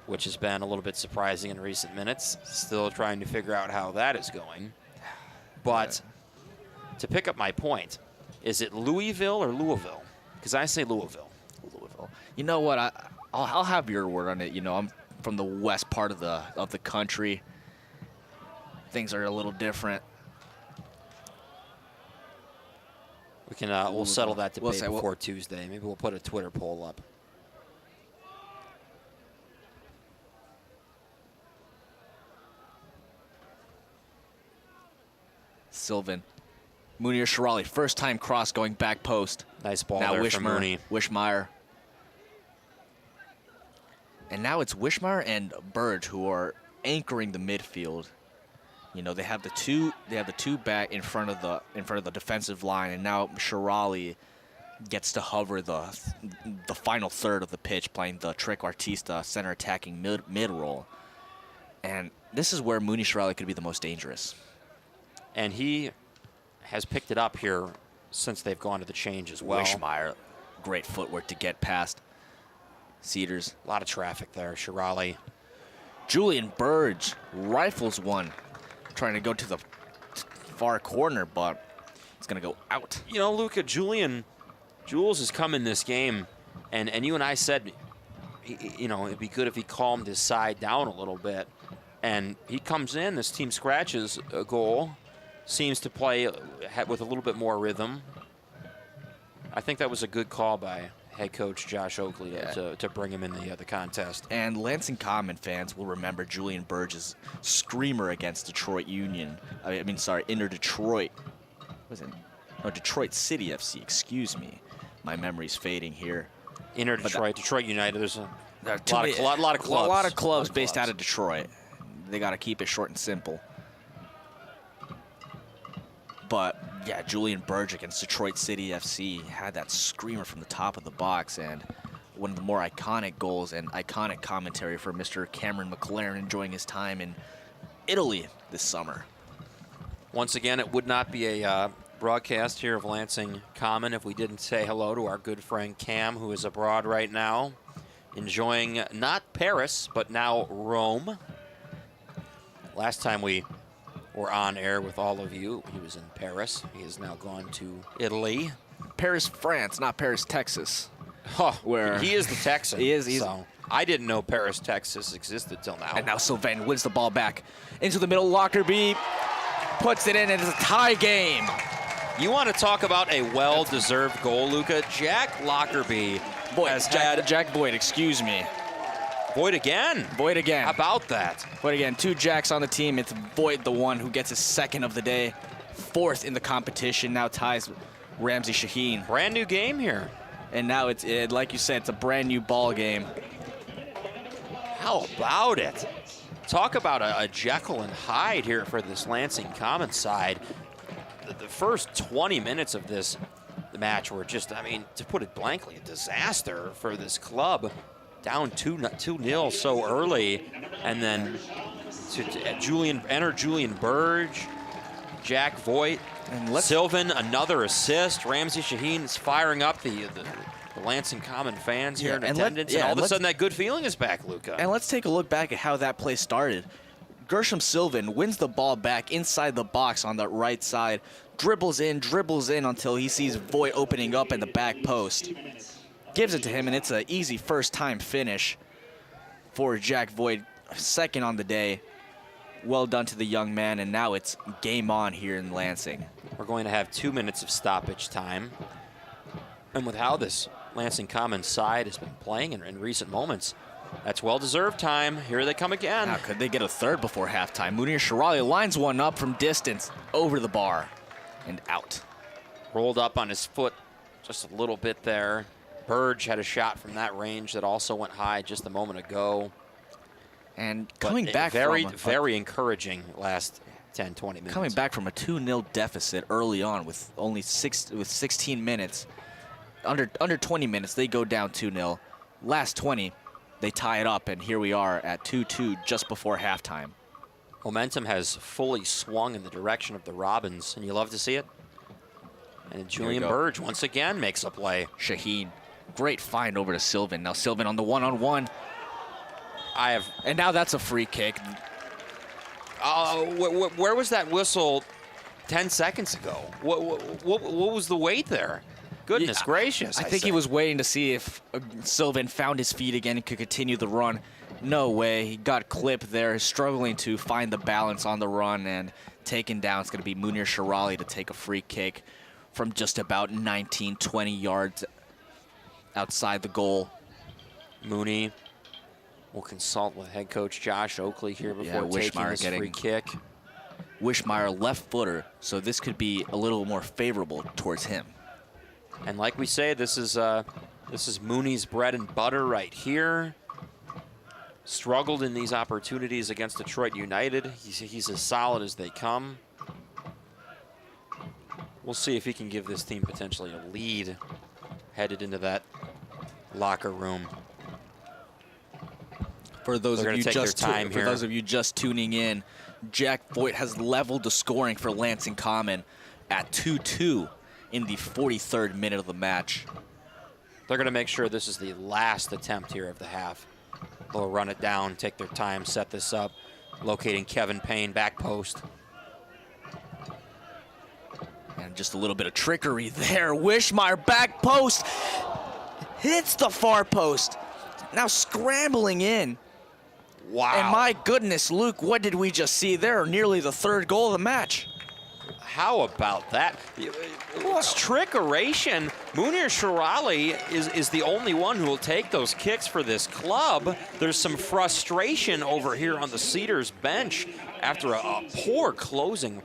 which has been a little bit surprising in recent minutes. Still trying to figure out how that is going. But to pick up my point, is it Louisville or Louisville? Because I say Louisville. Louisville. You know what? I'll have your word on it. You know, I'm from the west part of the country. Things are a little different. We can we'll settle that debate before Tuesday. Maybe we'll put a Twitter poll up. Sylvan. Munir Shirali, first time cross going back post. Nice ball there from Mooney. Wishmeyer. And now it's Wishmeyer and Burge who are anchoring the midfield. You know, they have the two back in front of the defensive line, and now Shirali gets to hover the final third of the pitch, playing the Trick Artista center attacking mid role. And this is where Munir Shirali could be the most dangerous. And he has picked it up here since they've gone to the change as well. Wishmeyer, great footwork to get past Cedars. A lot of traffic there. Shirali. Julian Burge rifles one, trying to go to the far corner, but it's going to go out. You know, Luca, Jules has come in this game, and you and I said, you know, it'd be good if he calmed his side down a little bit. And he comes in, this team scratches a goal, seems to play with a little bit more rhythm. I think that was a good call by head coach Josh Oakley to bring him in the contest. And Lansing Common fans will remember Julian Burge's screamer against Detroit Union. Inter Detroit. Was it? No, Detroit City FC. Excuse me, my memory's fading here. Inter Detroit, Detroit United. There's a lot of clubs based out of Detroit. They got to keep it short and simple. But yeah, Julian Burge against Detroit City FC had that screamer from the top of the box, and one of the more iconic goals and iconic commentary for Mr. Cameron McLaren enjoying his time in Italy this summer. Once again, it would not be a broadcast here of Lansing Common if we didn't say hello to our good friend Cam, who is abroad right now, enjoying not Paris, but now Rome. Last time we were on air with all of you, he was in Paris. He has now gone to Italy. Paris, France, not Paris, Texas. Huh, where he is the Texan. He is. So I didn't know Paris, Texas existed till now. And now Sylvain wins the ball back into the middle. Lockerbie puts it in, and it's a tie game. You want to talk about a well-deserved goal, Luca? Jack Lockerbie has had... Jack Boyd, excuse me. Boyd again. Boyd again. How about that? Boyd again. 2 Jacks on the team. It's Boyd, the one who gets his second of the day. 4th in the competition. Now ties Ramsey Shaheen. Brand new game here. And now it's, like you said, it's a brand new ball game. How about it? Talk about a Jekyll and Hyde here for this Lansing Common side. The first 20 minutes of this match were just, I mean, to put it blankly, a disaster for this club. Down 2-0 so early, and then Julian Burge, Jack Voigt, and Sylvan, another assist. Ramsey Shaheen is firing up the the Lansing Common fans here in and attendance, and all of a sudden that good feeling is back, Luca. And let's take a look back at how that play started. Gershom Sylvan wins the ball back inside the box on the right side, dribbles in until he sees Voigt opening up in the back post. Gives it to him, and it's an easy first-time finish for Jack Voigt, second on the day. Well done to the young man, and now it's game on here in Lansing. We're going to have 2 minutes of stoppage time. And with how this Lansing Common side has been playing in recent moments, that's well-deserved time. Here they come again. Now, could they get a third before halftime? Munir Shirali lines one up from distance, over the bar, and out. Rolled up on his foot just a little bit there. Burge had a shot from that range that also went high just a moment ago. And coming back very encouraging last 10, 20 minutes. Coming back from a 2-0 deficit early on with only 16 minutes. Under 20 minutes, they go down 2-0. Last 20, they tie it up, and here we are at 2-2 just before halftime. Momentum has fully swung in the direction of the Robins, and you love to see it. And Julian Burge once again makes a play. Shaheen, great find over to Sylvan. Now Sylvan on the one-on-one. And now that's a free kick. Where was that whistle 10 seconds ago? What was the wait there? Goodness gracious. I think he was waiting to see if Sylvan found his feet again and could continue the run. No way. He got clipped there, struggling to find the balance on the run, and taken down. It's going to be Munir Shirali to take a free kick from just about 19, 20 yards outside the goal. Mooney will consult with head coach Josh Oakley here before taking this free kick. Wishmeyer left footer, so this could be a little more favorable towards him. And like we say, this is Mooney's bread and butter right here. Struggled in these opportunities against Detroit United. He's as solid as they come. We'll see if he can give this team potentially a lead headed into that locker room. For those of you just tuning in, Jack Voigt has leveled the scoring for Lansing Common at 2-2 in the 43rd minute of the match. They're going to make sure this is the last attempt here of the half. They'll run it down, take their time, set this up, locating Kevin Payne, back post. And just a little bit of trickery there. Wishmeyer, back post, hits the far post. Now scrambling in. Wow. And my goodness, Luke, what did we just see there? Nearly the third goal of the match. How about that? It's trickeration. Munir Shirali is the only one who will take those kicks for this club. There's some frustration over here on the Cedars bench after a poor closing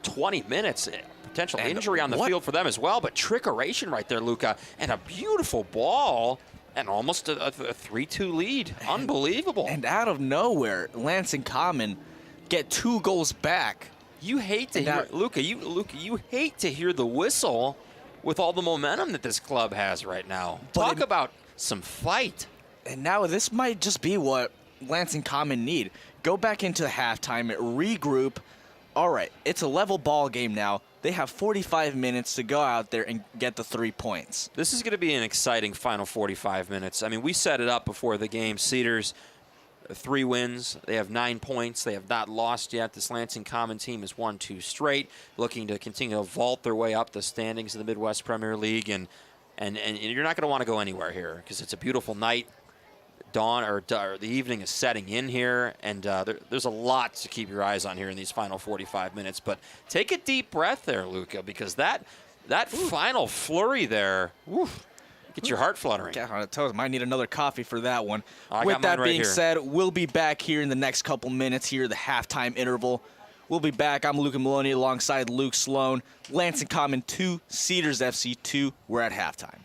20 minutes. Potential injury on the field for them as well, but trickeration right there, Luca. And a beautiful ball. And almost a 3-2 lead. Unbelievable. And out of nowhere, Lansing Common get 2 goals back. You hate to hear, Luca, you hate to hear the whistle with all the momentum that this club has right now. Talk about some fight. And now this might just be what Lansing Common need. Go back into halftime, regroup. All right, it's a level ball game now. They have 45 minutes to go out there and get the 3 points. This is going to be an exciting final 45 minutes. I mean, we set it up before the game. Cedars, 3 wins. They have 9 points. They have not lost yet. This Lansing Common team has won 2 straight, looking to continue to vault their way up the standings of the Midwest Premier League. And you're not going to want to go anywhere here because it's a beautiful night. Dawn or the evening is setting in here, and there's a lot to keep your eyes on here in these final 45 minutes. But take a deep breath there, Luca, because that final flurry there, gets your heart fluttering. Might need another coffee for that one. With that being said, we'll be back here in the next couple minutes here, the halftime interval. We'll be back. I'm Luca Maloney alongside Luke Sloan. Lansing Common 2, Cedars FC 2. We're at halftime.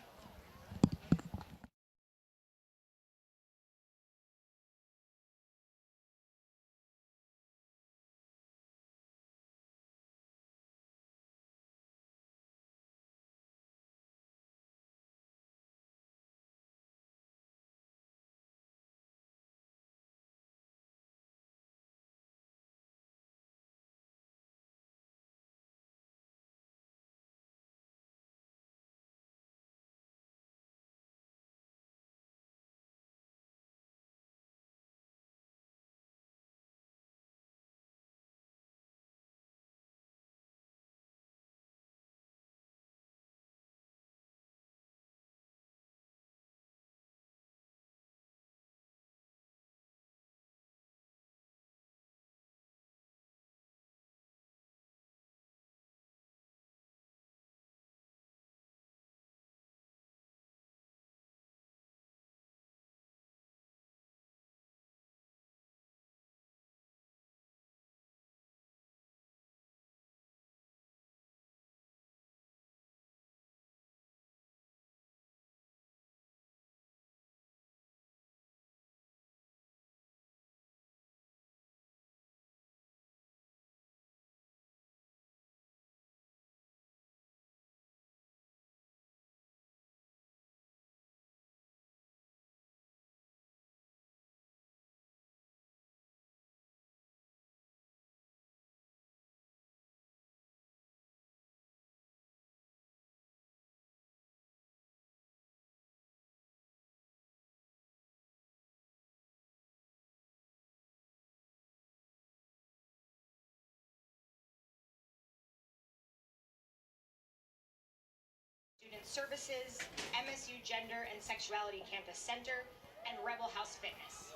Services, MSU Gender and Sexuality Campus Center, and Rebel House Fitness.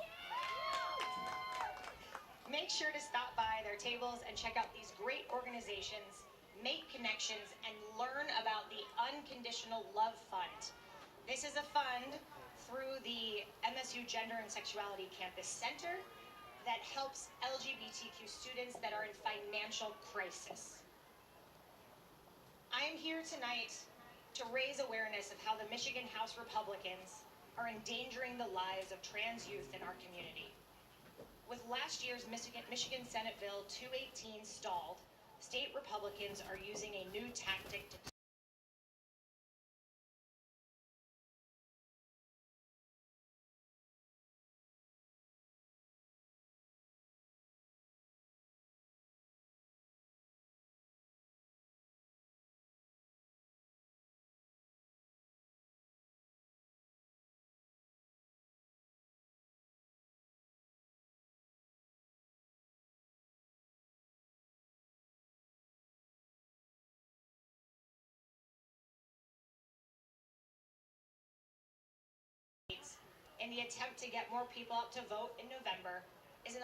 Make sure to stop by their tables and check out these great organizations, make connections, and learn about the Unconditional Love Fund. This is a fund through the MSU Gender and Sexuality Campus Center that helps LGBTQ students that are in financial crisis. I am here tonight to raise awareness of how the Michigan House Republicans are endangering the lives of trans youth in our community. With last year's Michigan Senate Bill 218 stalled, state Republicans are using a new tactic to in the attempt to get more people out to vote in November is an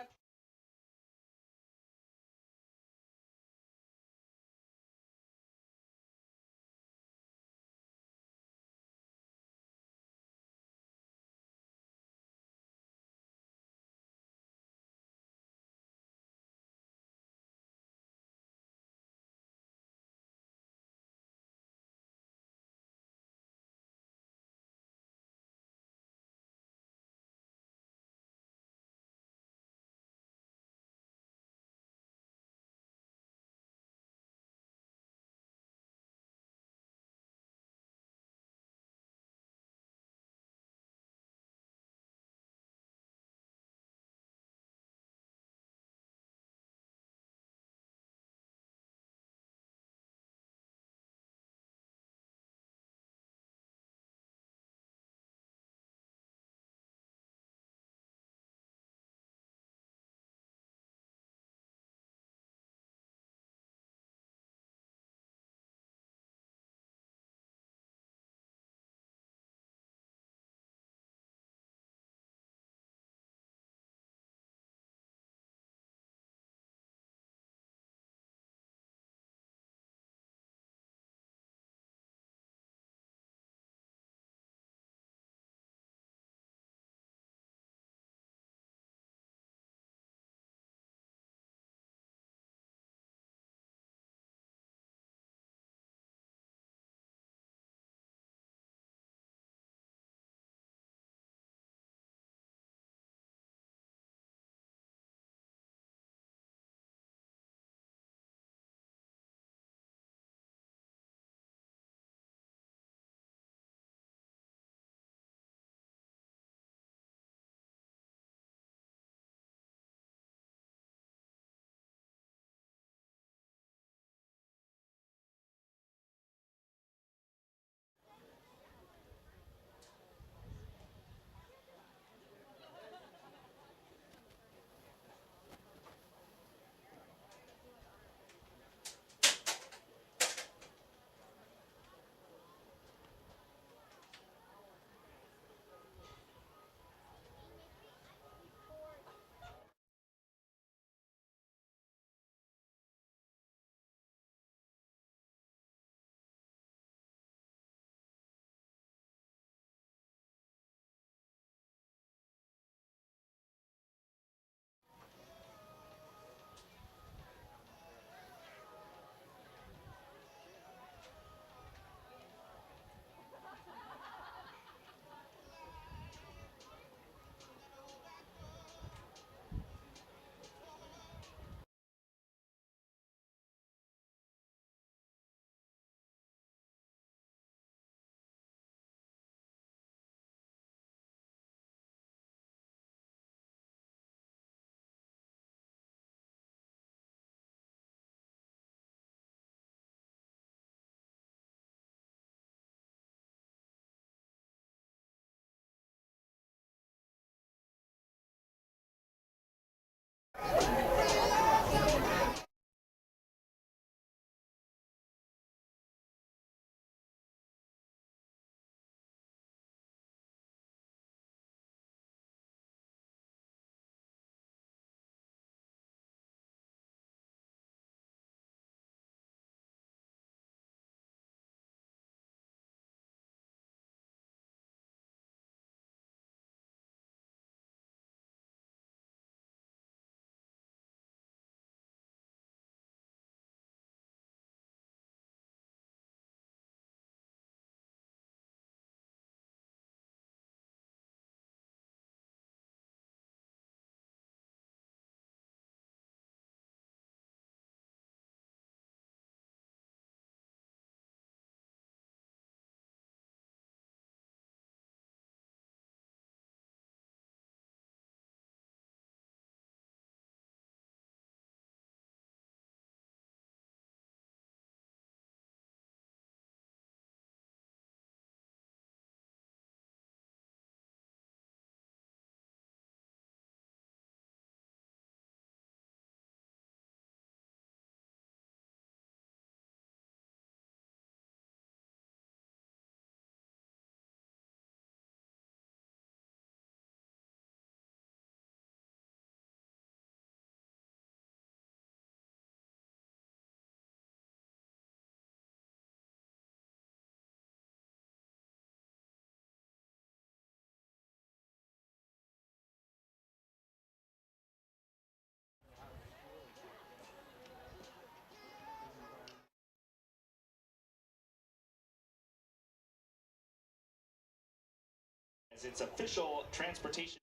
As its official transportation.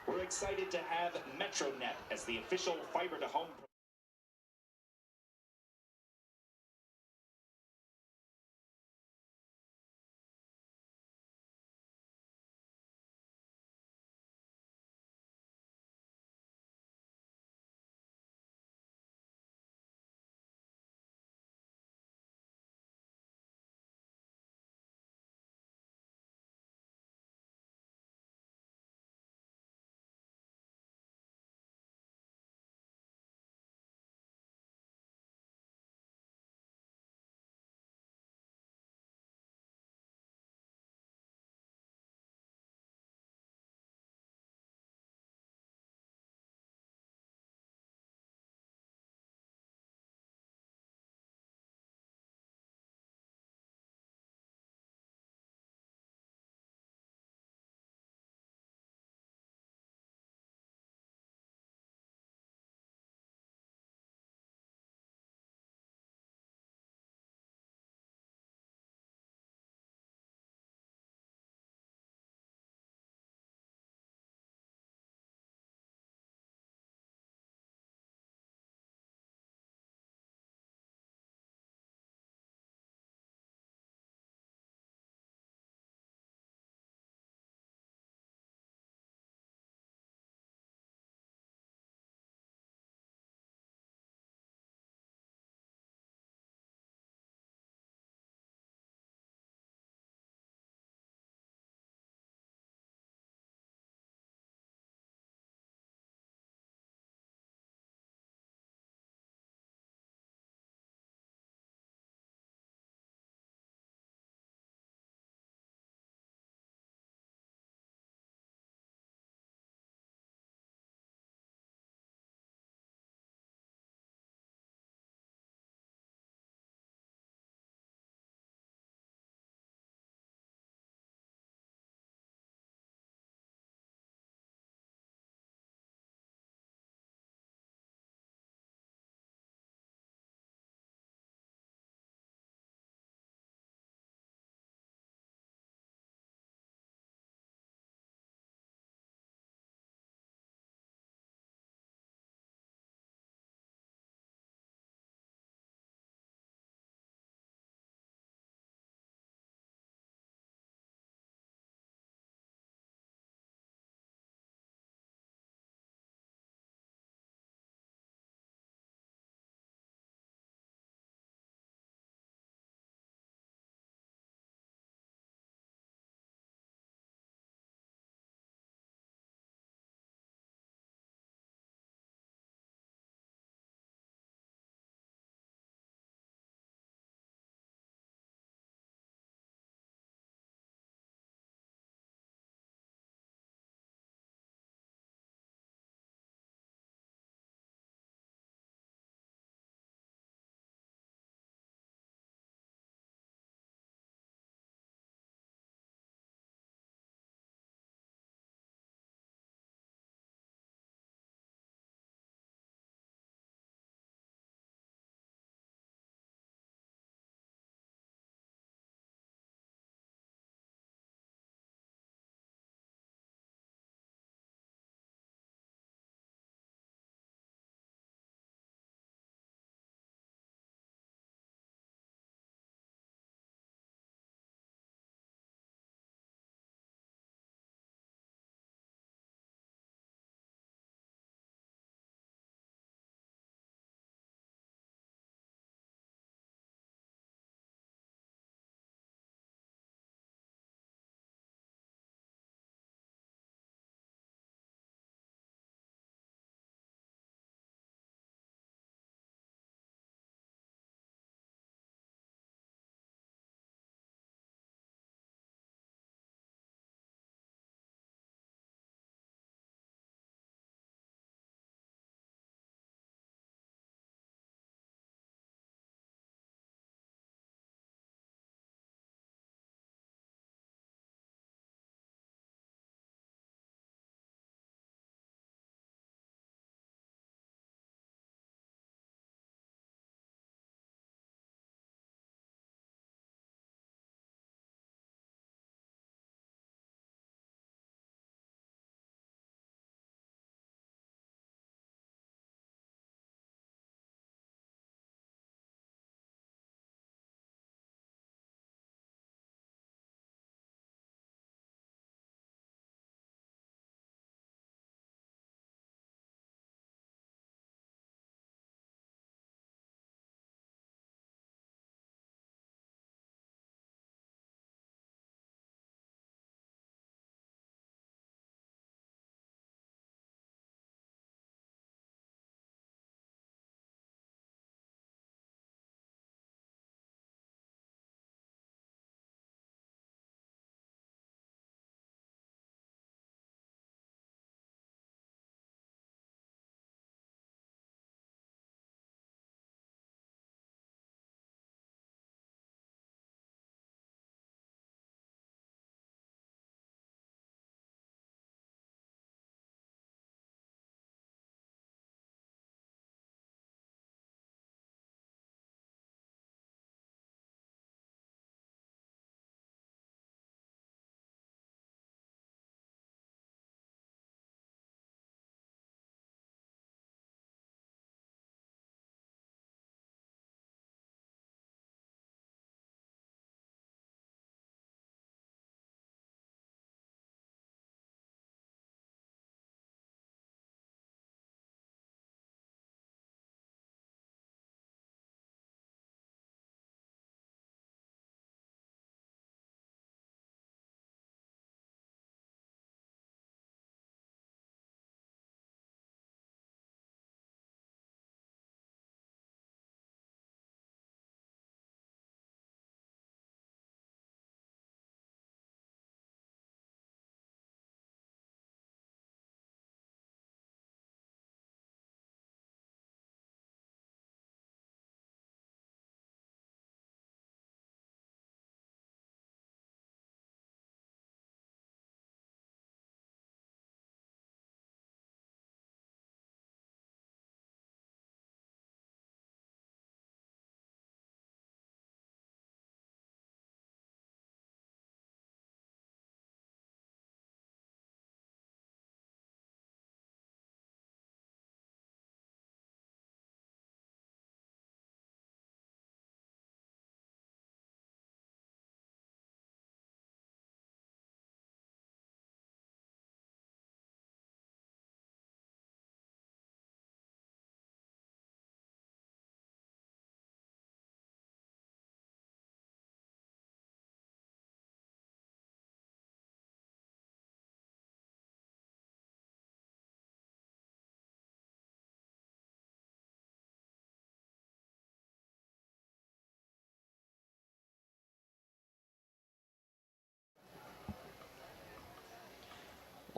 We're excited to have MetroNet as the official fiber-to-home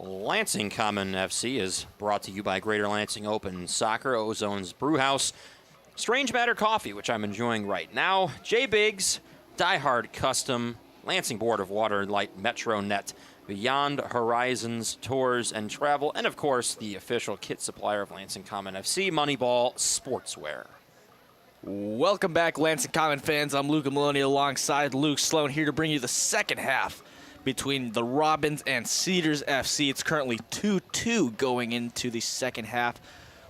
Lansing Common FC is brought to you by Greater Lansing Open Soccer, Ozone's Brewhouse, Strange Matter Coffee, which I'm enjoying right now, J. Biggs, Die Hard Custom, Lansing Board of Water and Light, MetroNet, Beyond Horizons Tours and Travel, and of course the official kit supplier of Lansing Common FC, Moneyball Sportswear. Welcome back, Lansing Common fans. I'm Luca Maloney alongside Luke Sloan here to bring you the second half between the Robins and Cedars FC. It's currently 2-2 going into the second half.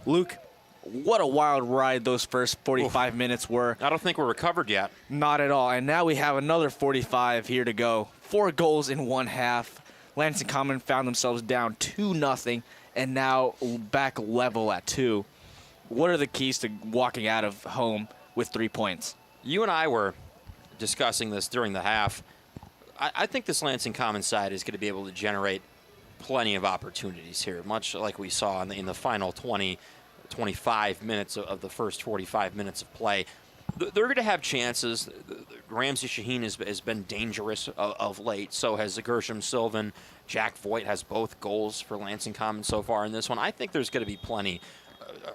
Luke, what a wild ride those first 45 minutes were. I don't think we're recovered yet. Not at all. And now we have another 45 here to go. 4 goals in one half. Lansing Common found themselves down 2-0 and now back level at 2. What are the keys to walking out of home with 3 points? You and I were discussing this during the half. I think this Lansing Common side is going to be able to generate plenty of opportunities here, much like we saw in the final 25 minutes of the first 45 minutes of play. They're going to have chances. Ramsey Shaheen has been dangerous of late. So has Gershom Sylvan. Jack Voigt has both goals for Lansing Common so far in this one. I think there's going to be plenty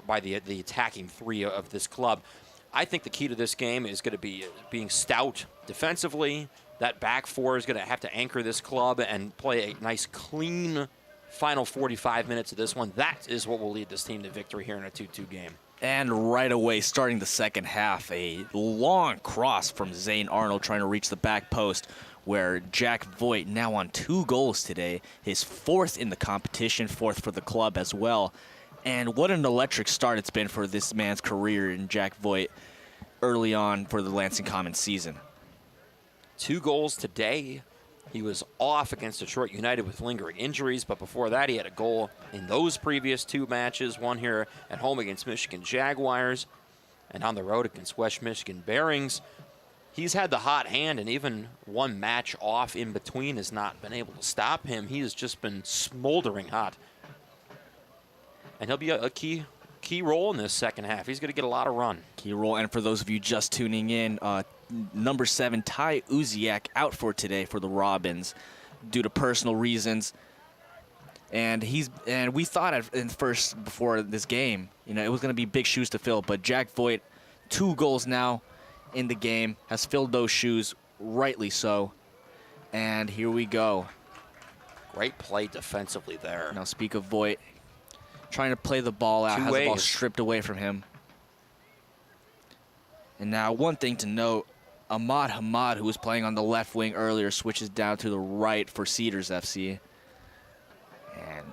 by the attacking three of this club. I think the key to this game is going to be being stout defensively. That back four is going to have to anchor this club and play a nice, clean final 45 minutes of this one. That is what will lead this team to victory here in a 2-2 game. And right away, starting the second half, a long cross from Zane Arnold trying to reach the back post, where Jack Voigt now on 2 goals today, his 4th in the competition, 4th for the club as well. And what an electric start it's been for this man's career in Jack Voigt early on for the Lansing Common season. 2 goals today. He was off against Detroit United with lingering injuries, but before that he had a goal in those previous 2 matches, one here at home against Michigan Jaguars and on the road against West Michigan Bearings. He's had the hot hand, and even one match off in between has not been able to stop him. He has just been smoldering hot. And he'll be a key role in this second half. He's going to get a lot of run. Key role, and for those of you just tuning in, number 7, Ty Uziak, out for today for the Robins due to personal reasons. And we thought before this game, it was going to be big shoes to fill. But Jack Voigt, 2 goals now in the game, has filled those shoes, rightly so. And here we go. Great play defensively there. Now speak of Voigt, trying to play the ball out, has the ball stripped away from him. And now one thing to note, Ahmad Hamad, who was playing on the left wing earlier, switches down to the right for Cedars FC. And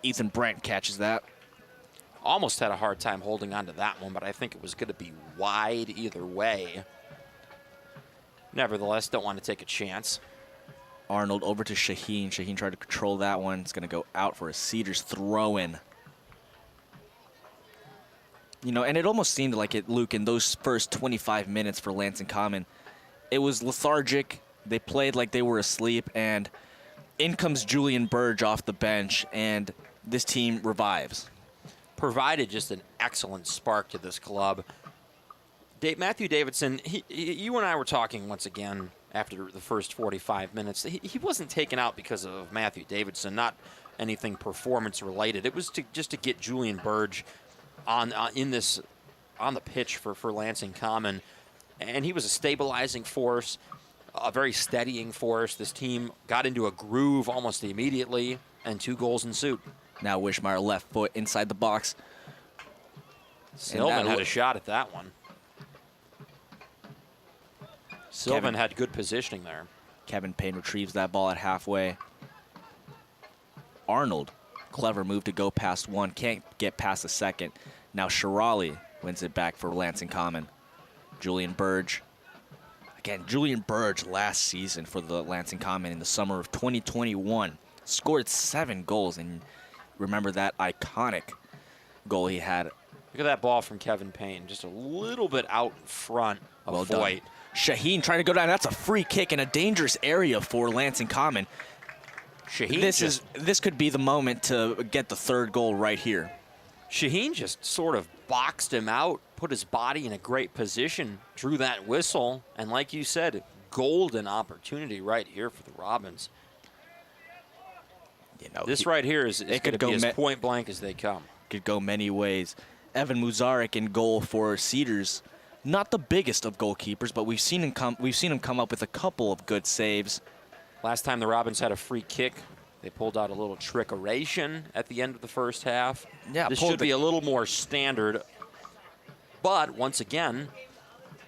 Ethan Brent catches that. Almost had a hard time holding on to that one, but I think it was going to be wide either way. Nevertheless, don't want to take a chance. Arnold over to Shaheen. Shaheen tried to control that one. It's going to go out for a Cedars throw-in. And it almost seemed like it, Luke, in those first 25 minutes for Lansing Common, it was lethargic. They played like they were asleep, and in comes Julian Burge off the bench, and this team revives. Provided just an excellent spark to this club. Matthew Davidson, you and I were talking once again after the first 45 minutes. He wasn't taken out because of Matthew Davidson, not anything performance-related. It was just to get Julian Burge on the pitch for Lansing Common, and he was a stabilizing force, a very steadying force. This team got into a groove almost immediately, and 2 goals ensued. Now Wishmeyer left foot inside the box. Sylvan had a shot at that one. Sylvan had good positioning there. Kevin Payne retrieves that ball at halfway. Arnold, clever move to go past one, can't get past the second. Now Shirali wins it back for Lansing Common. Julian Burge. Again, Julian Burge last season for the Lansing Common in the summer of 2021 scored 7 goals, and remember that iconic goal he had. Look at that ball from Kevin Payne, just a little bit out in front of Voigt. Shaheen trying to go down. That's a free kick in a dangerous area for Lansing Common. Shaheen this could be the moment to get the 3rd goal right here. Shaheen just sort of boxed him out, put his body in a great position, drew that whistle, and like you said, golden opportunity right here for the Robins. You know, This right here is going to could be as go point blank as they come. could go many ways. Evan Muzarek in goal for Cedars. Not the biggest of goalkeepers, but we've seen him come up with a couple of good saves. Last time the Robins had a free kick, they pulled out a little trickeration at the end of the first half. Yeah, this should be a little more standard. But once again,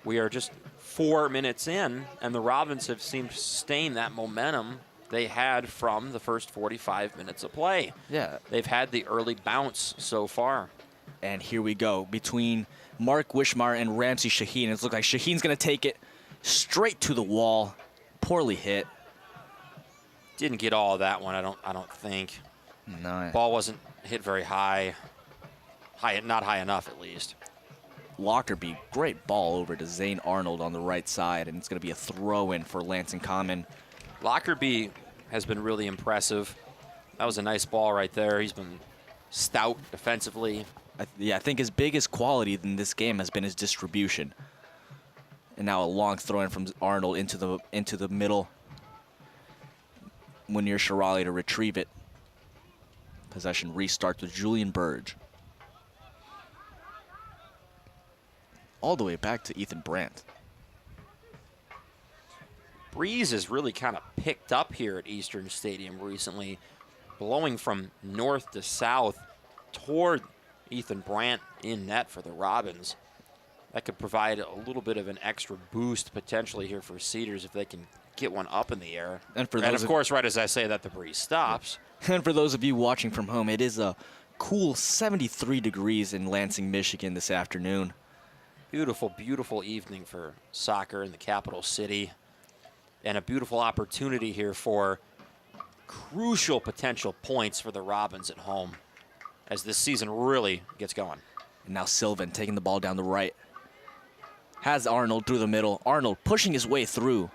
we are just 4 minutes in, and the Robins have seemed to sustain that momentum they had from the first 45 minutes of play. Yeah. They've had the early bounce so far. And here we go between Mark Wishmeyer and Ramsey Shaheen. It looks like Shaheen's going to take it straight to the wall. Poorly hit. Didn't get all of that one, I don't think. No. Ball wasn't hit very high. Not high enough, at least. Lockerbie, great ball over to Zane Arnold on the right side, and it's going to be a throw-in for Lansing Common. Lockerbie has been really impressive. That was a nice ball right there. He's been stout defensively. I think his biggest quality in this game has been his distribution. And now a long throw-in from Arnold into the middle. Munir Shirali to retrieve it. Possession restarts with Julian Burge. All the way back to Ethan Brandt. Breeze has really kind of picked up here at Eastern Stadium recently, blowing from north to south toward Ethan Brandt in net for the Robins. That could provide a little bit of an extra boost potentially here for Cedars if they can get one up in the air. And of course, right as I say that, the breeze stops. And for those of you watching from home, it is a cool 73 degrees in Lansing, Michigan this afternoon. Beautiful, beautiful evening for soccer in the capital city. And a beautiful opportunity here for crucial potential points for the Robins at home as this season really gets going. And now Sylvan taking the ball down the right. Has Arnold through the middle. Arnold pushing his way through.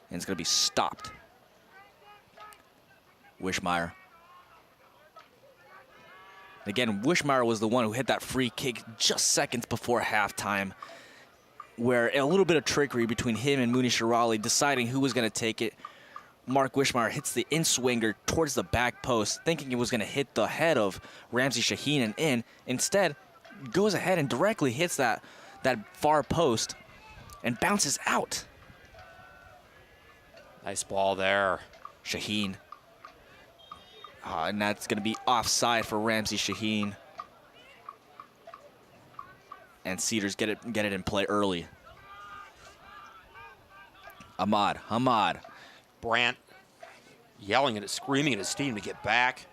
And it's going to be stopped. Wishmeyer. Again, Wishmeyer was the one who hit that free kick just seconds before halftime, where a little bit of trickery between him and Mooney Shirali deciding who was going to take it. Mark Wishmeyer hits the in-swinger towards the back post, thinking it was going to hit the head of Ramsey Shaheen and in. Instead, goes ahead and directly hits that far post and bounces out. Nice ball there. Shaheen. And that's going to be offside for Ramsey Shaheen. And Cedars get it in play early. Ahmad. Brandt yelling at it, screaming at his team to get back.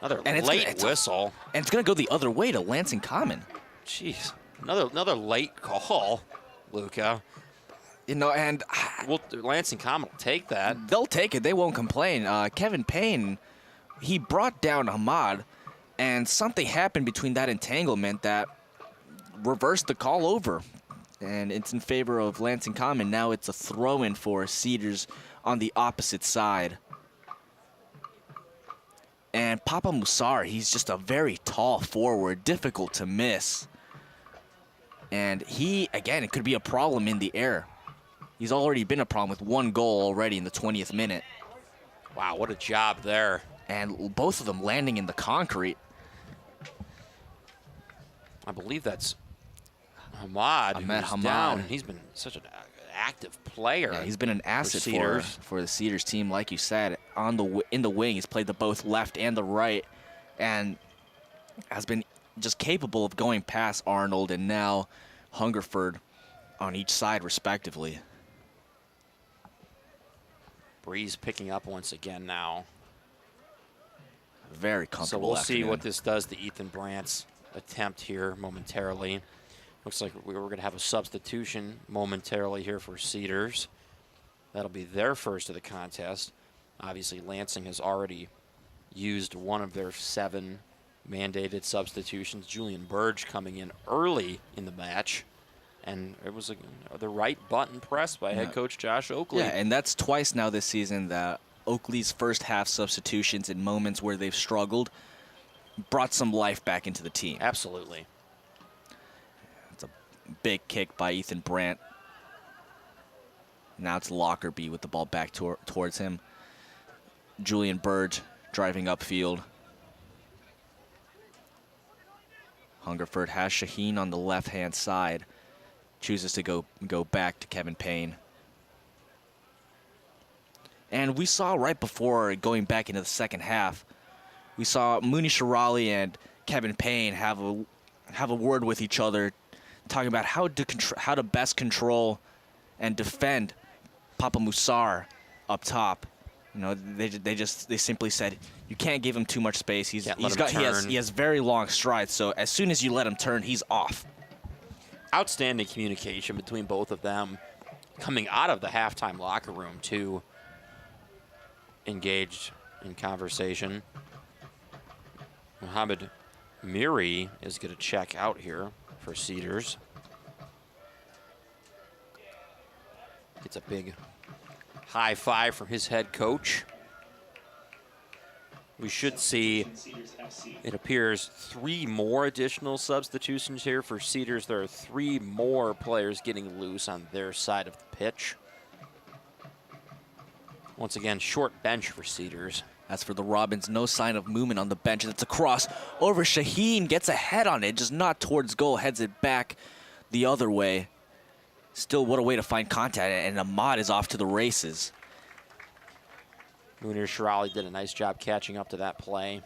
Another late whistle. And it's going to go the other way to Lansing Common. Jeez. Another late call, Luca. You know, and Lansing Common will take that. They'll take it. They won't complain. Kevin Payne, he brought down Ahmad, and something happened between that entanglement that reversed the call over. And it's in favor of Lansing Common. Now it's a throw-in for Cedars on the opposite side. And Papa Musar, he's just a very tall forward, difficult to miss. And he, again, it could be a problem in the air. He's already been a problem with one goal already in the 20th minute. Wow, what a job there. And both of them landing in the concrete. I believe that's Ahmad who's down. He's been such an active player. Yeah, he's been an asset for the Cedars team, like you said. In the wing, he's played the both left and the right, and has been just capable of going past Arnold and now Hungerford on each side, respectively. Breeze picking up once again now. Very comfortable. So we'll see what this does to Ethan Brandt's attempt here momentarily. Looks like we're going to have a substitution momentarily here for Cedars. That'll be their first of the contest. Obviously, Lansing has already used one of their 7 mandated substitutions. Julian Burge coming in early in the match. And it was the right button pressed by head coach Josh Oakley. Yeah, and that's twice now this season that Oakley's first half substitutions in moments where they've struggled brought some life back into the team. Absolutely. It's a big kick by Ethan Brandt. Now it's Lockerbie with the ball back towards him. Julian Burge driving upfield. Hungerford has Shaheen on the left-hand side. Chooses to go back to Kevin Payne. And we saw right before going back into the second half, we saw Mooney Shirali and Kevin Payne have a word with each other, talking about how to best control and defend Papa Musar up top. You know, they simply said you can't give him too much space. He has very long strides. So as soon as you let him turn, he's off. Outstanding communication between both of them, coming out of the halftime locker room too. Engaged in conversation. Mohamed Miri is going to check out here for Cedars. Gets a big high five from his head coach. We should see, it appears, 3 more additional substitutions here for Cedars. There are 3 more players getting loose on their side of the pitch. Once again, short bench for Cedars. As for the Robins, no sign of movement on the bench. And it's a cross over Shaheen. Gets a head on it, just not towards goal. Heads it back the other way. Still, what a way to find contact. And Ahmad is off to the races. Munir Shirali did a nice job catching up to that play.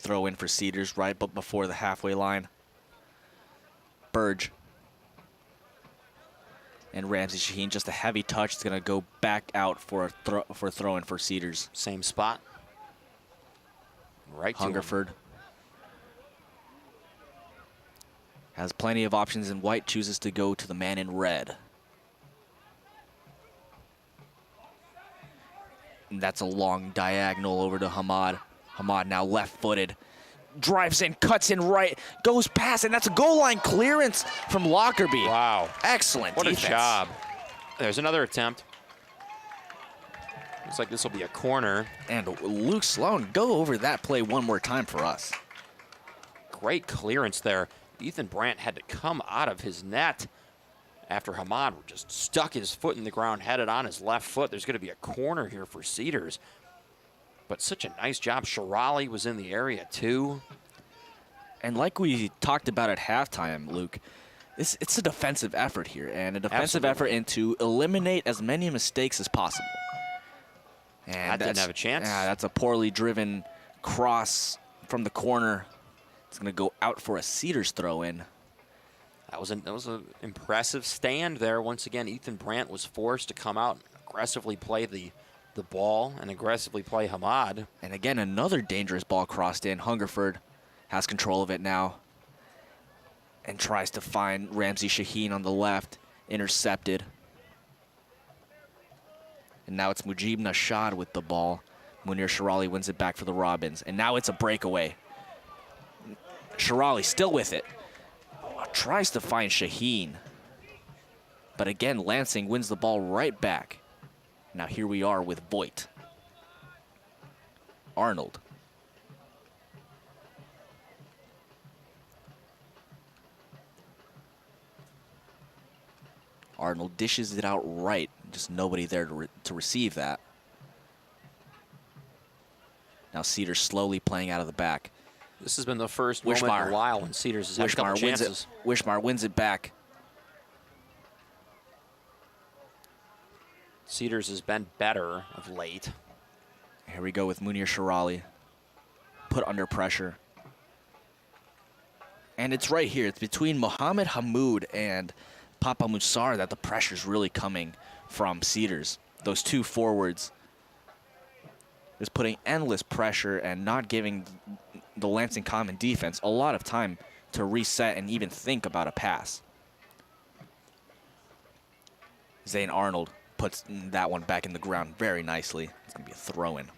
Throw in for Cedars right but before the halfway line. Burge. And Ramsey Shaheen, just a heavy touch. It's going to go back out for a throw-in for Cedars. Same spot. Right to Hungerford. Has plenty of options in white, chooses to go to the man in red. And that's a long diagonal over to Hamad. Hamad now left-footed. Drives in, cuts in right, goes past, and that's a goal line clearance from Lockerbie. Wow. Excellent What defense. a job. There's another attempt. Looks like this will be a corner. And Luke Sloan, go over that play one more time for us. Great clearance there. Ethan Brandt had to come out of his net after Hamad just stuck his foot in the ground, headed on his left foot. There's going to be a corner here for Cedars. But such a nice job. Shirali was in the area too. And like we talked about at halftime, Luke, it's a defensive effort here, and a defensive effort to eliminate as many mistakes as possible. And that didn't have a chance. Yeah, that's a poorly driven cross from the corner. It's going to go out for a Cedars throw-in. That was an impressive stand there. Once again, Ethan Brandt was forced to come out and aggressively play the ball and aggressively play Hamad. And again, another dangerous ball crossed in. Hungerford has control of it now and tries to find Ramsey Shaheen on the left, intercepted. And now it's Mujib Nashad with the ball. Munir Shirali wins it back for the Robins. And now it's a breakaway. Shirali still with it. Tries to find Shaheen. But again, Lansing wins the ball right back. Now here we are with Voigt. Arnold. Arnold dishes it out right. Just nobody there to receive that. Now Cedars slowly playing out of the back. This has been the first moment in a while when Cedars has had a couple chances. Wishmar wins it back. Cedars has been better of late. Here we go with Munir Shirali. Put under pressure. And it's right here. It's between Mohamed Hamoud and Papa Musar that the pressure's really coming from Cedars. Those two forwards just putting endless pressure and not giving the Lansing Common defense a lot of time to reset and even think about a pass. Zane Arnold puts that one back in the ground very nicely. It's going to be a throw-in.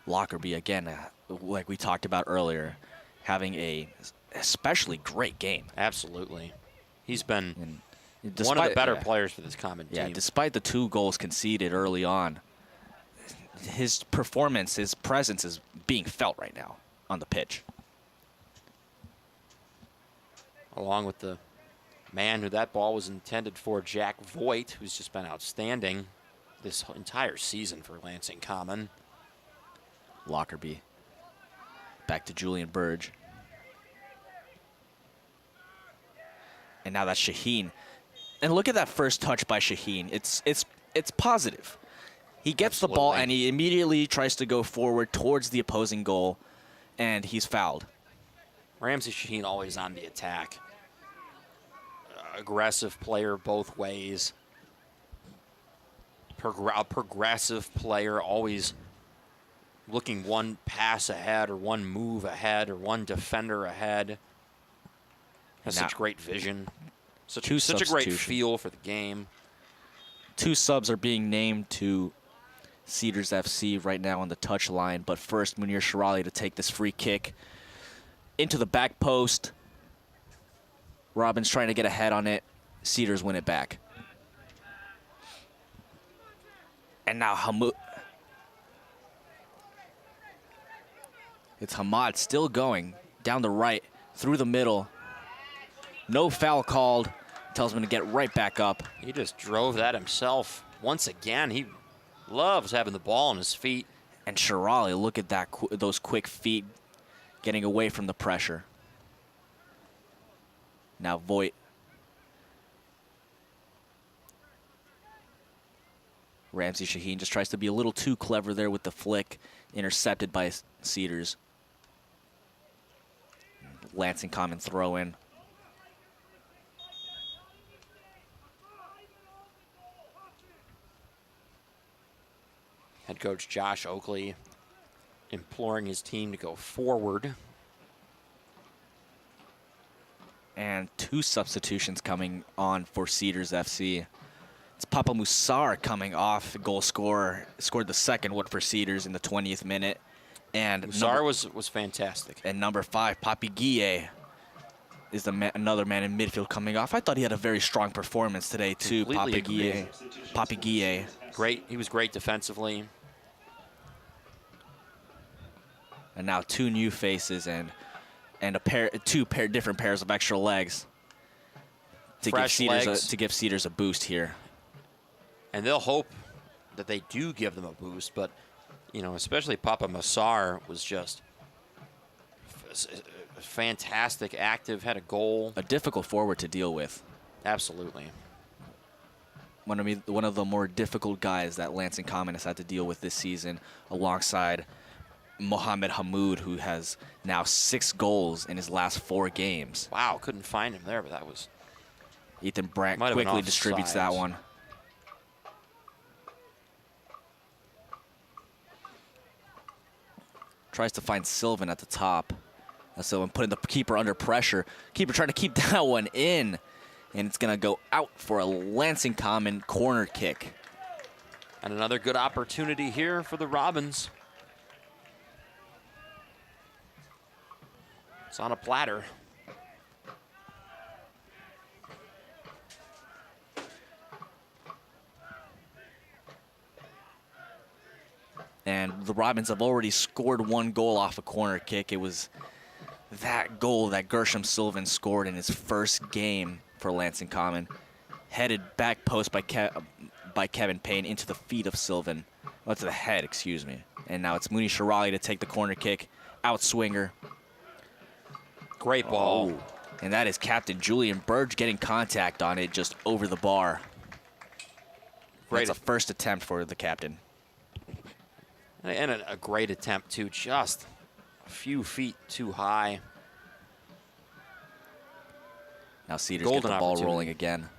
Lockerbie, again, like we talked about earlier, having a especially great game. Absolutely. He's been one of the better players for this Common team. Yeah, despite the 2 goals conceded early on, his performance, his presence is being felt right now on the pitch. Along with the man who that ball was intended for, Jack Voigt, who's just been outstanding this entire season for Lansing Common. Lockerbie. Back to Julian Burge. And now that's Shaheen. And look at that first touch by Shaheen. It's positive. He gets the ball and he immediately tries to go forward towards the opposing goal, and he's fouled. Ramsey Shaheen always on the attack. Aggressive player both ways. A progressive player, always looking one pass ahead or one move ahead or one defender ahead. Has such great vision. Such a great feel for the game. 2 subs are being named to Cedars FC right now on the touch line, but first Munir Shirali to take this free kick into the back post. Robbins trying to get ahead on it. Cedars win it back. And now it's Hamad still going down the right, through the middle. No foul called. Tells him to get right back up. He just drove that himself. Once again, he loves having the ball on his feet. And Shirali, look at that, those quick feet getting away from the pressure. Now Voigt. Ramsey Shaheen just tries to be a little too clever there with the flick, intercepted by Cedars. Lansing Common throw in. Head coach Josh Oakley imploring his team to go forward. And 2 substitutions coming on for Cedars FC. It's Papa Musar coming off, goal scorer. Scored the second one for Cedars in the 20th minute. And Musar was fantastic. And number 5, Papi Guille, is another man in midfield coming off. I thought he had a very strong performance today too, Papi Guille. Papi Guille. Great, he was great defensively. And now 2 new faces and two different pairs of extra legs to give Cedars a boost here. And they'll hope that they do give them a boost, but especially Papa Musar was just fantastic, active, had a goal. A difficult forward to deal with. Absolutely. One of the more difficult guys that Lansing Common has had to deal with this season, alongside Mohamed Hamoud, who has now 6 goals in his last 4 games. Wow, couldn't find him there, but that was... Ethan Brandt quickly distributes that one. Tries to find Sylvan at the top. Sylvan putting the keeper under pressure. Keeper trying to keep that one in. And it's going to go out for a Lansing Common corner kick. And another good opportunity here for the Robins. It's on a platter. And the Robins have already scored 1 goal off a corner kick. It was that goal that Gershom Sylvan scored in his first game for Lansing Common. Headed back post by Kevin Payne into the feet of Sylvan. Oh, to the head, excuse me. And now it's Mooney Shirali to take the corner kick. Outswinger. Great ball. Oh. And that is Captain Julian Burge getting contact on it just over the bar. That's a first attempt for the captain. And a great attempt, too. Just a few feet too high. Now Cedars get the ball rolling again.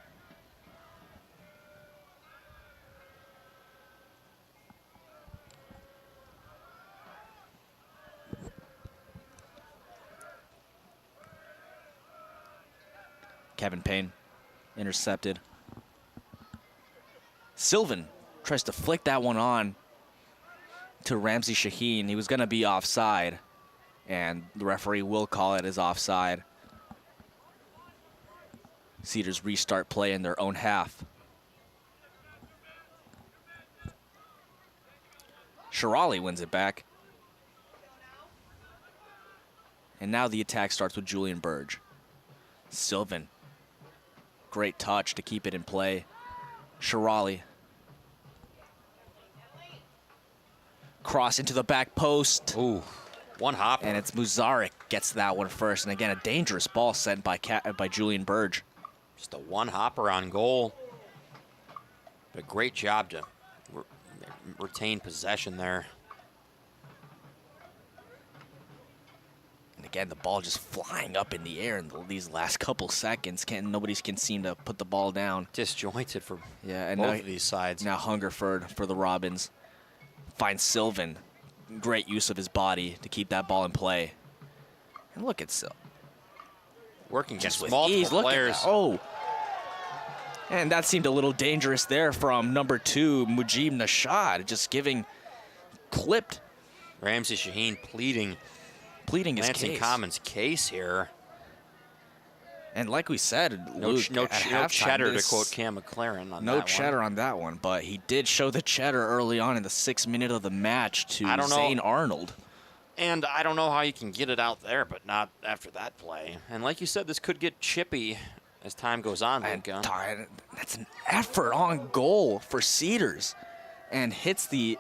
Kevin Payne intercepted. Sylvan tries to flick that one on to Ramsey Shaheen. He was going to be offside, and the referee will call it as offside. Cedars restart play in their own half. Shirali wins it back. And now the attack starts with Julian Burge. Sylvan. Great touch to keep it in play. Shirali. Cross into the back post. Ooh, one hopper. And it's Muzarek gets that one first. And again, a dangerous ball sent by Julian Burge. Just a one hopper on goal. But a great job to retain possession there. And again, the ball just flying up in the air in these last couple seconds. Nobody can seem to put the ball down. Disjointed for and both of these sides. Now Hungerford for the Robins. Finds Sylvan. Great use of his body to keep that ball in play. And look at Sylvan. Working Just against with multiple ease. Look at players. that. Oh. And that seemed a little dangerous there from number 2, Mujib Nashad, just clipped. Ramsey Shaheen pleading his Lansing case. Common's case here. And like we said, No, Luke, no, at no halftime, cheddar, to quote Cam McLaren on no that cheddar one. on that one, but he did show the cheddar early on in the 6th minute of the match to Zane Arnold. And I don't know how you can get it out there, but not after that play. And like you said, this could get chippy as time goes on, And Luke. that's an effort on goal for Cedars, and hits the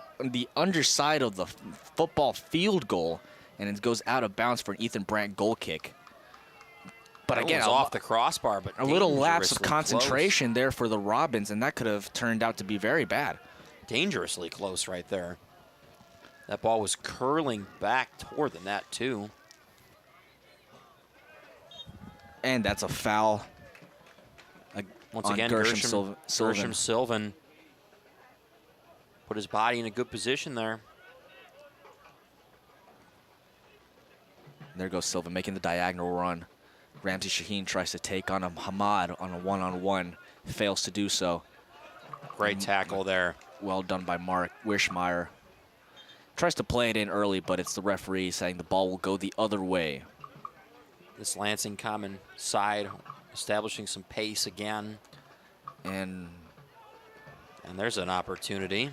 underside of the football field goal, and it goes out of bounds for an Ethan Brandt goal kick. But That again, was off the crossbar, but a little lapse of dangerously concentration there for the Robins, and that could have turned out to be very bad. close. Dangerously close right there. That ball was curling back toward the net, too. And that's a foul. Once on again, Gershom Sylvan put his body in a good position there. There goes Sylvan making the diagonal run. Ramsey Shaheen tries to take on Hamad on a one-on-one. Fails to do so. Great tackle there. Well done by Mark Wishmeyer. Tries to play it in early, but it's the referee saying the ball will go the other way. This Lansing Common side establishing some pace again. And there's an opportunity.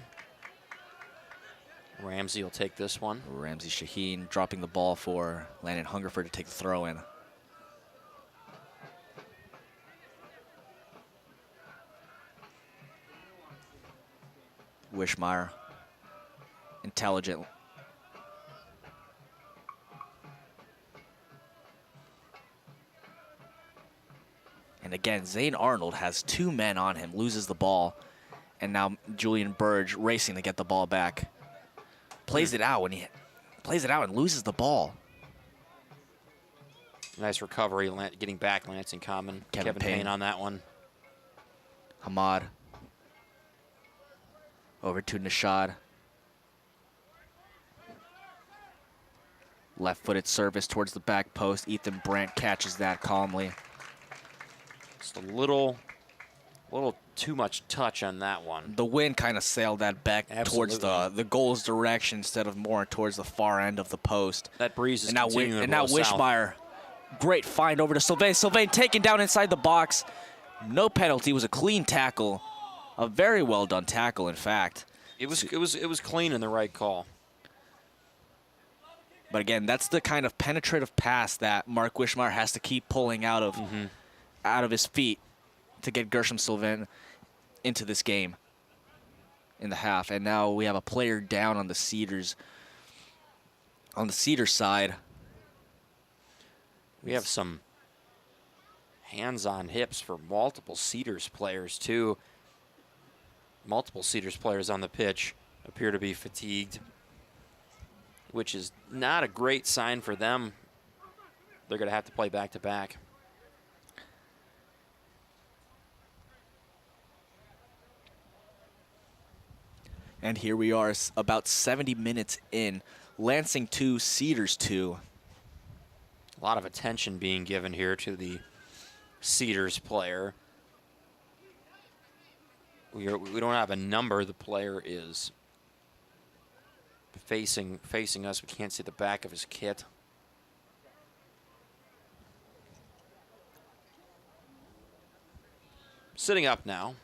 Ramsey will take this one. Ramsey Shaheen dropping the ball for Landon Hungerford to take the throw in. Wishmeyer. Intelligent. And again, Zane Arnold has 2 men on him, loses the ball, and now Julian Burge racing to get the ball back. Plays it out and loses the ball. Nice recovery, getting back Lansing Common. Kevin Payne on that one. Hamad. Over to Nashad. Left-footed service towards the back post. Ethan Brandt catches that calmly. Just a little too much touch on that one. The wind kind of sailed that back towards the goal's direction instead of more towards the far end of the post. That breeze is And now, continuing to and now blow south. Wishmeyer, great find over to Sylvain. Sylvain taken down inside the box. No penalty. It was a clean tackle. A very well done tackle, in fact. It was clean and the right call. But again, that's the kind of penetrative pass that Mark Wishmeyer has to keep pulling out of his feet to get Gershom Sylvain into this game in the half. And now we have a player down on the Cedars side. We have some hands on hips for multiple Cedars players too. Multiple Cedars players on the pitch appear to be fatigued, which is not a great sign for them. They're going to have to play back to back. And here we are, about 70 minutes in. Lansing 2, Cedars 2. A lot of attention being given here to the Cedars player. We don't have a number. The player is facing us. We can't see the back of his kit. Sitting up now.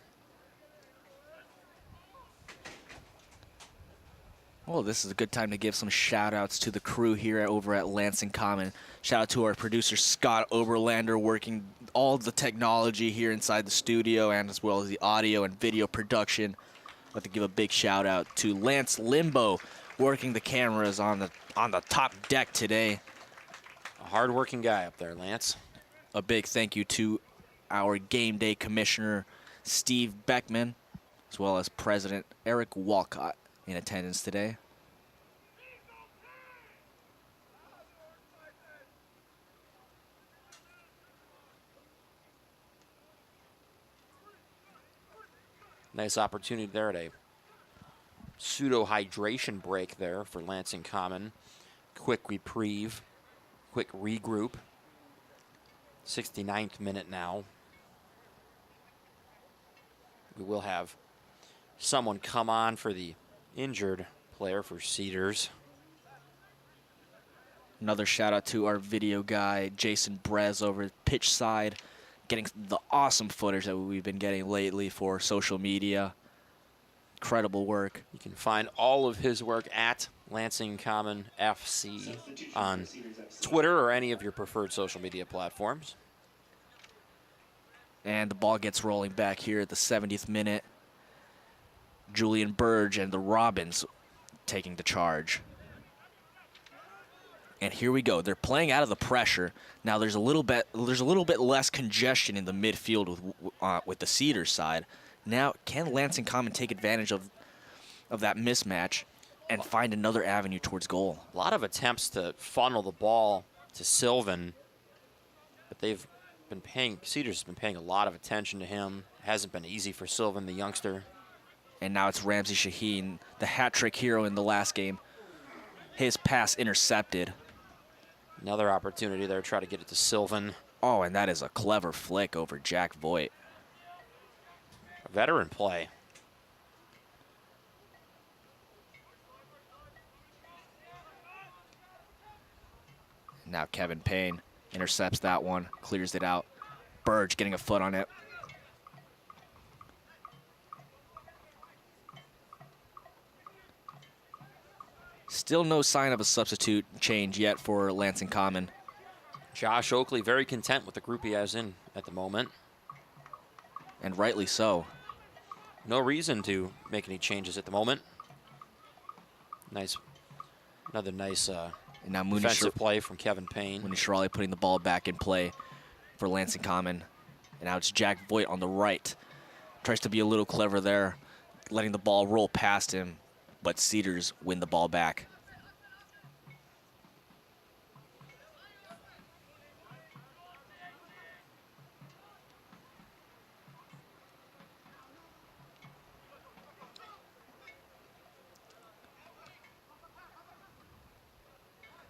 Well, this is a good time to give some shout-outs to the crew here over at Lansing Common. Shout out to our producer, Scott Oberlander, working all the technology here inside the studio and as well as the audio and video production. I'd like to give a big shout-out to Lance Limbo, working the cameras on the top deck today. A hard-working guy up there, Lance. A big thank you to our game day commissioner, Steve Beckman, as well as President Eric Walcott in attendance today. Nice opportunity there at a pseudo-hydration break there for Lansing Common. Quick reprieve, quick regroup. 69th minute now. We will have someone come on for the injured player for Cedars. Another shout out to our video guy, Jason Brez, over at pitch side, getting the awesome footage that we've been getting lately for social media. Incredible work. You can find all of his work at Lansing Common FC on Twitter or any of your preferred social media platforms. And the ball gets rolling back here at the 70th minute. Julian Burge and the Robins taking the charge. And here we go. They're playing out of the pressure. Now there's a little bit less congestion in the midfield with the Cedars side. Now, can Lansing Common take advantage of that mismatch and find another avenue towards goal? A lot of attempts to funnel the ball to Sylvan, but Cedars has been paying a lot of attention to him. Hasn't been easy for Sylvan, the youngster. And now it's Ramsey Shaheen, the hat-trick hero in the last game. His pass intercepted. Another opportunity there, try to get it to Sylvan. Oh, and that is a clever flick over Jack Voigt. A veteran play. Now Kevin Payne intercepts that one, clears it out. Burge getting a foot on it. Still no sign of a substitute change yet for Lansing Common. Josh Oakley very content with the group he has in at the moment. And rightly so. No reason to make any changes at the moment. Another nice And now defensive play from Kevin Payne. Mooney Shirley putting the ball back in play for Lansing Common. And now it's Jack Voigt on the right. Tries to be a little clever there, letting the ball roll past him, but Cedars win the ball back.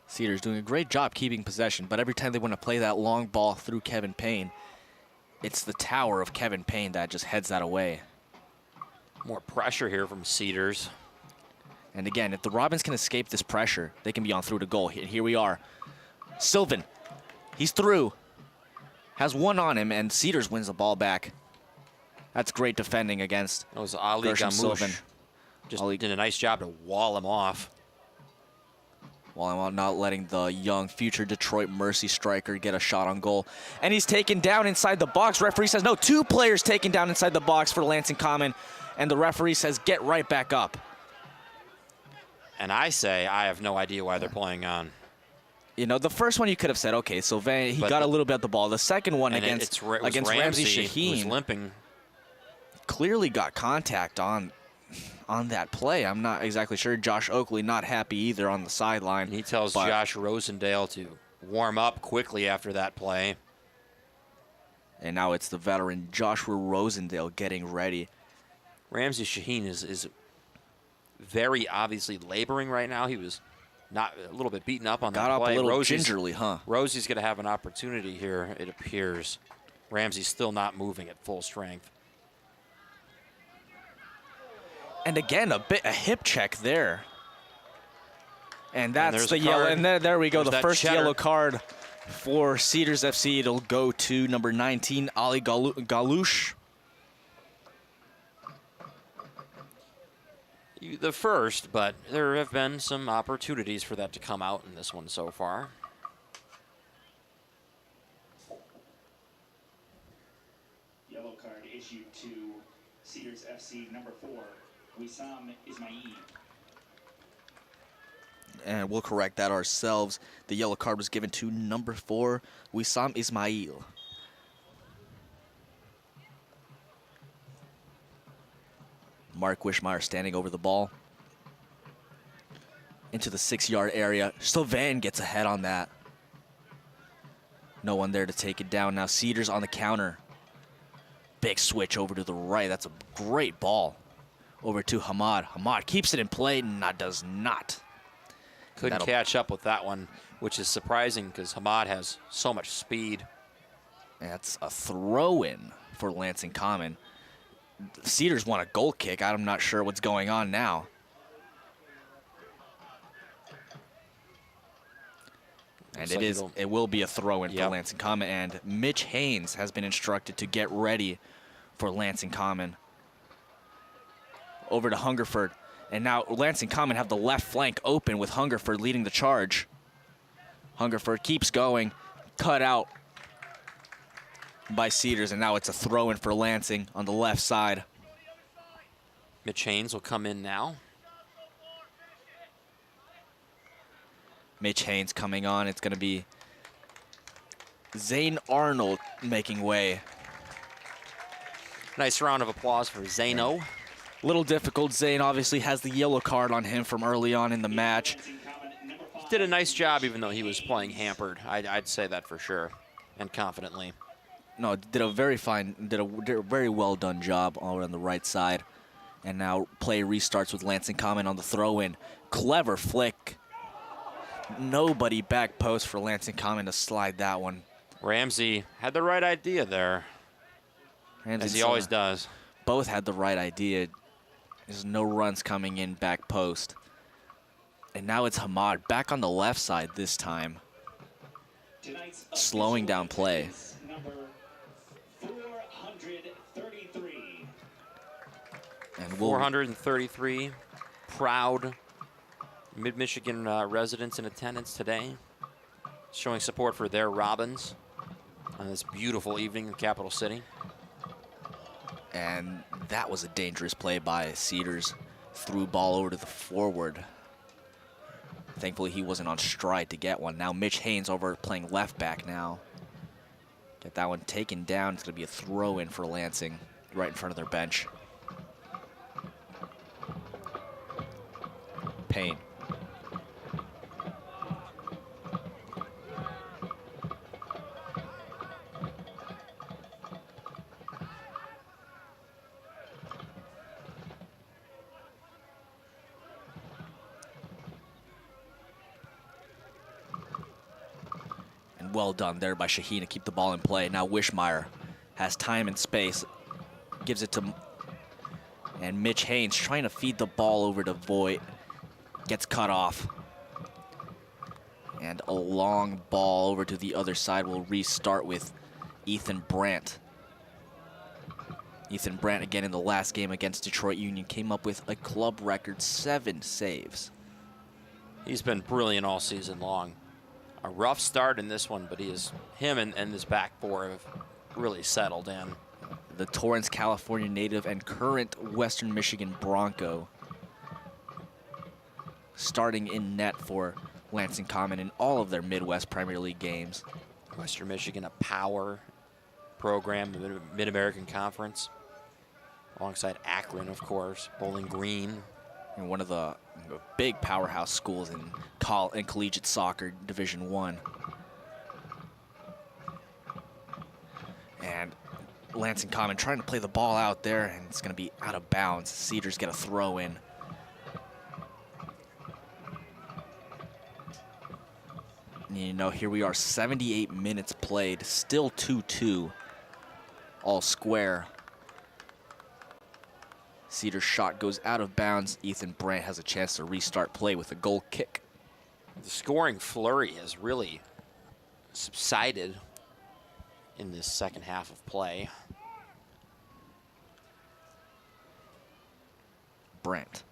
Cedars doing a great job keeping possession, but every time they want to play that long ball through Kevin Payne, it's the tower of Kevin Payne that just heads that away. More pressure here from Cedars. And again, if the Robins can escape this pressure, they can be on through to goal. And here we are. Sylvan, he's through. Has one on him, and Cedars wins the ball back. That's great defending against That was Ali Gershom Sylvan. Gamouche. Just did a nice job to wall him off. While I'm not letting the young future Detroit Mercy striker get a shot on goal. And he's taken down inside the box. Referee says, no, 2 players taken down inside the box for Lansing Common. And the referee says, get right back up. And I say, I have no idea why they're playing on. You know, the first one you could have said, okay, so he got a little bit of the ball. The second one against Ramsey Shaheen, who's limping. Clearly got contact on that play. I'm not exactly sure. Josh Oakley not happy either on the sideline. He tells Josh Rosendale to warm up quickly after that play. And now it's the veteran Joshua Rosendale getting ready. Ramsey Shaheen is very obviously laboring right now. He was not a little bit beaten up on that play. Got up a little gingerly, huh? Rosie's going to have an opportunity here, it appears. Ramsey's still not moving at full strength. And again, a hip check there. And that's the yellow. Card. And there we go, There's the first cheddar. yellow card for Cedars FC. It'll go to number 19, Ali Galouche. the first, but there have been some opportunities for that to come out in this one so far. Yellow card issued to Cedars FC number 4, Wissam Ismail. And we'll correct that ourselves. The yellow card was given to number 4, Wissam Ismail. Mark Wishmeyer standing over the ball. Into the 6-yard area. Sylvan gets ahead on that. No one there to take it down. Now Cedars on the counter. Big switch over to the right. That's a great ball. Over to Hamad. Hamad keeps it in play. Does not. Couldn't catch up with that one, which is surprising because Hamad has so much speed. That's a throw-in for Lansing Common. Cedars want a goal kick. I'm not sure what's going on now. And it will be a throw-in for Lansing Common. And Mitch Haynes has been instructed to get ready for Lansing Common. Over to Hungerford. And now Lansing Common have the left flank open with Hungerford leading the charge. Hungerford keeps going. Cut out by Cedars, and now it's a throw-in for Lansing on the left side. Mitch Haynes will come in now. Mitch Haynes coming on. It's going to be Zane Arnold making way. Nice round of applause for Zano. Little difficult. Zane obviously has the yellow card on him from early on in the match. Did a nice job even though he was playing hampered. I'd say that for sure, and confidently. No, did a very very well done job all around the right side. And now play restarts with Lansing Common on the throw-in. Clever flick. Nobody back post for Lansing Common to slide that one. Ramsey had the right idea there, as he always does. Both had the right idea. There's no runs coming in back post. And now it's Hamad back on the left side this time. Slowing down play. Number 433. And 433 proud Mid-Michigan residents in attendance today, showing support for their Robins on this beautiful evening in the capital city. And that was a dangerous play by Cedars. Threw ball over to the forward. Thankfully, he wasn't on stride to get one. Now Mitch Haynes over playing left back now. Get that one taken down. It's going to be a throw-in for Lansing right in front of their bench. Payne. Well done there by Shaheen to keep the ball in play. Now Wishmeyer has time and space. Gives it to... And Mitch Haynes trying to feed the ball over to Voigt. Gets cut off. And a long ball over to the other side will restart with Ethan Brandt. Ethan Brandt, again in the last game against Detroit Union, came up with a club record 7 saves. He's been brilliant all season long. A rough start in this one, but him and this back four have really settled in. The Torrance, California native and current Western Michigan Bronco, starting in net for Lansing Common in all of their Midwest Premier League games. Western Michigan, a power program, the Mid-American Conference, alongside Akron, of course, Bowling Green. And one of the big powerhouse schools in collegiate soccer, Division I. And Lansing Common trying to play the ball out there, and it's going to be out of bounds. Cedars get a throw in. You know, here we are, 78 minutes played, still 2-2, all square. Cedars' shot goes out of bounds. Ethan Brandt has a chance to restart play with a goal kick. The scoring flurry has really subsided in this second half of play. Brandt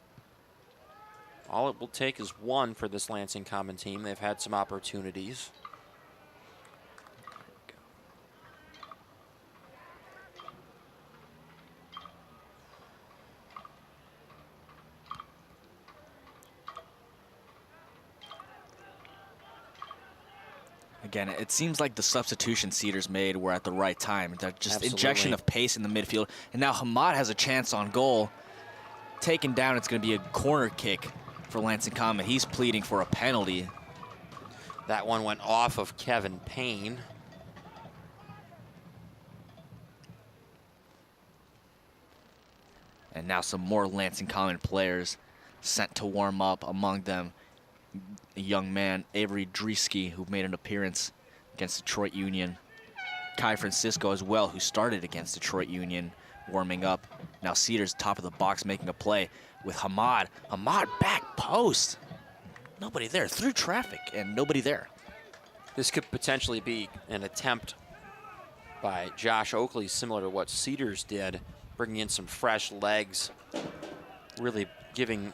All it will take is one for this Lansing Common team. They've had some opportunities. Again, it seems like the substitution Cedars made were at the right time. That just Absolutely. injection of pace in the midfield. And now Hamad has a chance on goal. Taken down, it's going to be a corner kick for Lansing Common. He's pleading for a penalty. That one went off of Kevin Payne. And now some more Lansing Common players sent to warm up, among them a young man, Avery Drisky, who made an appearance against Detroit Union. Kai Francisco as well, who started against Detroit Union, warming up. Now Cedars top of the box making a play with Hamad. Hamad back post. Nobody there, through traffic and nobody there. This could potentially be an attempt by Josh Oakley, similar to what Cedars did, bringing in some fresh legs, really giving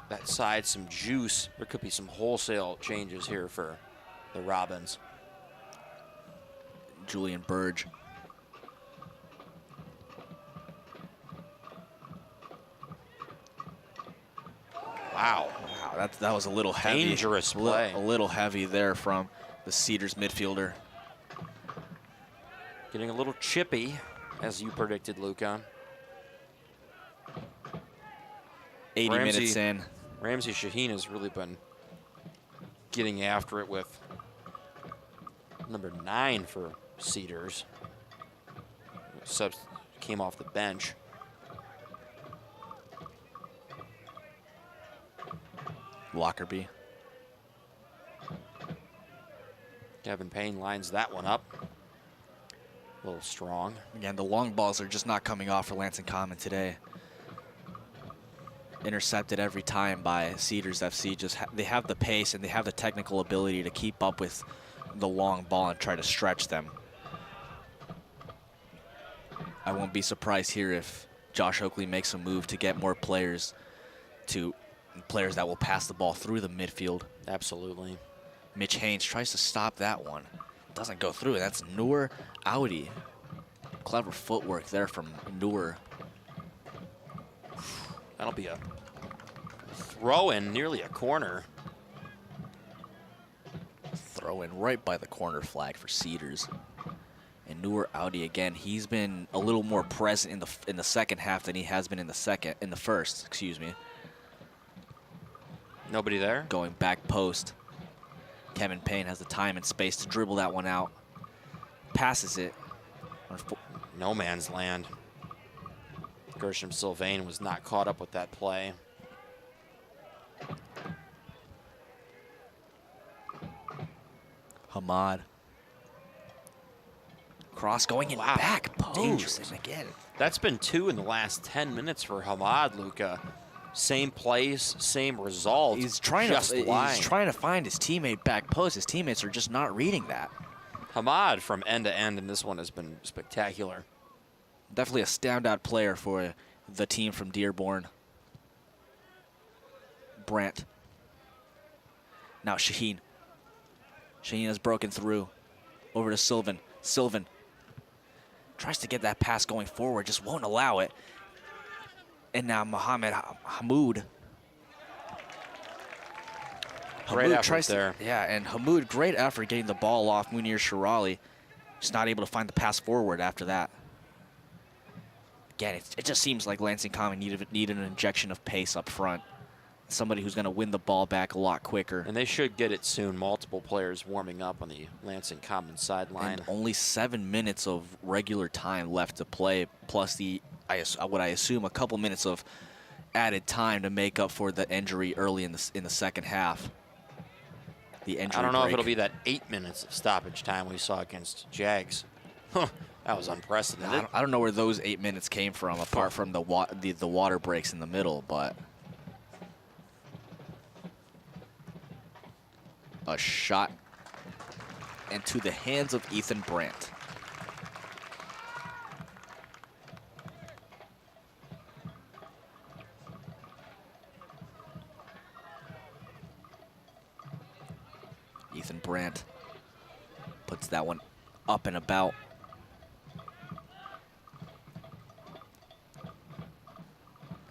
that side some juice. There could be some wholesale changes here for the Robins. Julian Burge. Wow. Wow, that was a little heavy. Dangerous play. A little heavy there from the Cedars midfielder. Getting a little chippy, as you predicted, Luca. 80 minutes in. Ramsey Shaheen has really been getting after it with number 9 for Cedars. Came off the bench. Lockerbie. Kevin Payne lines that one up. A little strong. Again, the long balls are just not coming off for Lansing Common today. Intercepted every time by Cedars FC. They have the pace and they have the technical ability to keep up with the long ball and try to stretch them. I won't be surprised here if Josh Oakley makes a move to get more players that will pass the ball through the midfield. Absolutely. Mitch Haynes tries to stop that one. Doesn't go through. That's Noor Audi. Clever footwork there from Noor. That'll be a throw in, nearly a corner. Throw in right by the corner flag for Cedars. And Noor Audi again. He's been a little more present in the second half than he has been in the first. Excuse me. Nobody there. Going back post. Kevin Payne has the time and space to dribble that one out. Passes it. No man's land. Gershom Sylvain was not caught up with that play. Hamad. Cross going in back post. Dangerous. And again. That's been 2 in the last 10 minutes for Hamad, Luca. Same place, same result. He's trying to find his teammate back post. His teammates are just not reading that. Hamad from end to end, and this one has been spectacular. Definitely a standout player for the team from Dearborn. Brandt. Now Shaheen. Shaheen has broken through. Over to Sylvan. Sylvan tries to get that pass going forward, just won't allow it. And now Mohammed Hamoud. Great effort there. Yeah, and Hamoud, great effort getting the ball off Munir Shirali. Just not able to find the pass forward after that. Again, it just seems like Lansing Common needed an injection of pace up front. Somebody who's going to win the ball back a lot quicker. And they should get it soon. Multiple players warming up on the Lansing Common sideline. And only 7 minutes of regular time left to play, plus what I assume a couple minutes of added time to make up for the injury early in the second half. The injury I don't know break. if it'll be that 8 minutes of stoppage time we saw against Jags. That was unprecedented. I don't know where those 8 minutes came from, apart from the water breaks in the middle, but a shot into the hands of Ethan Brandt. Brandt puts that one up and about.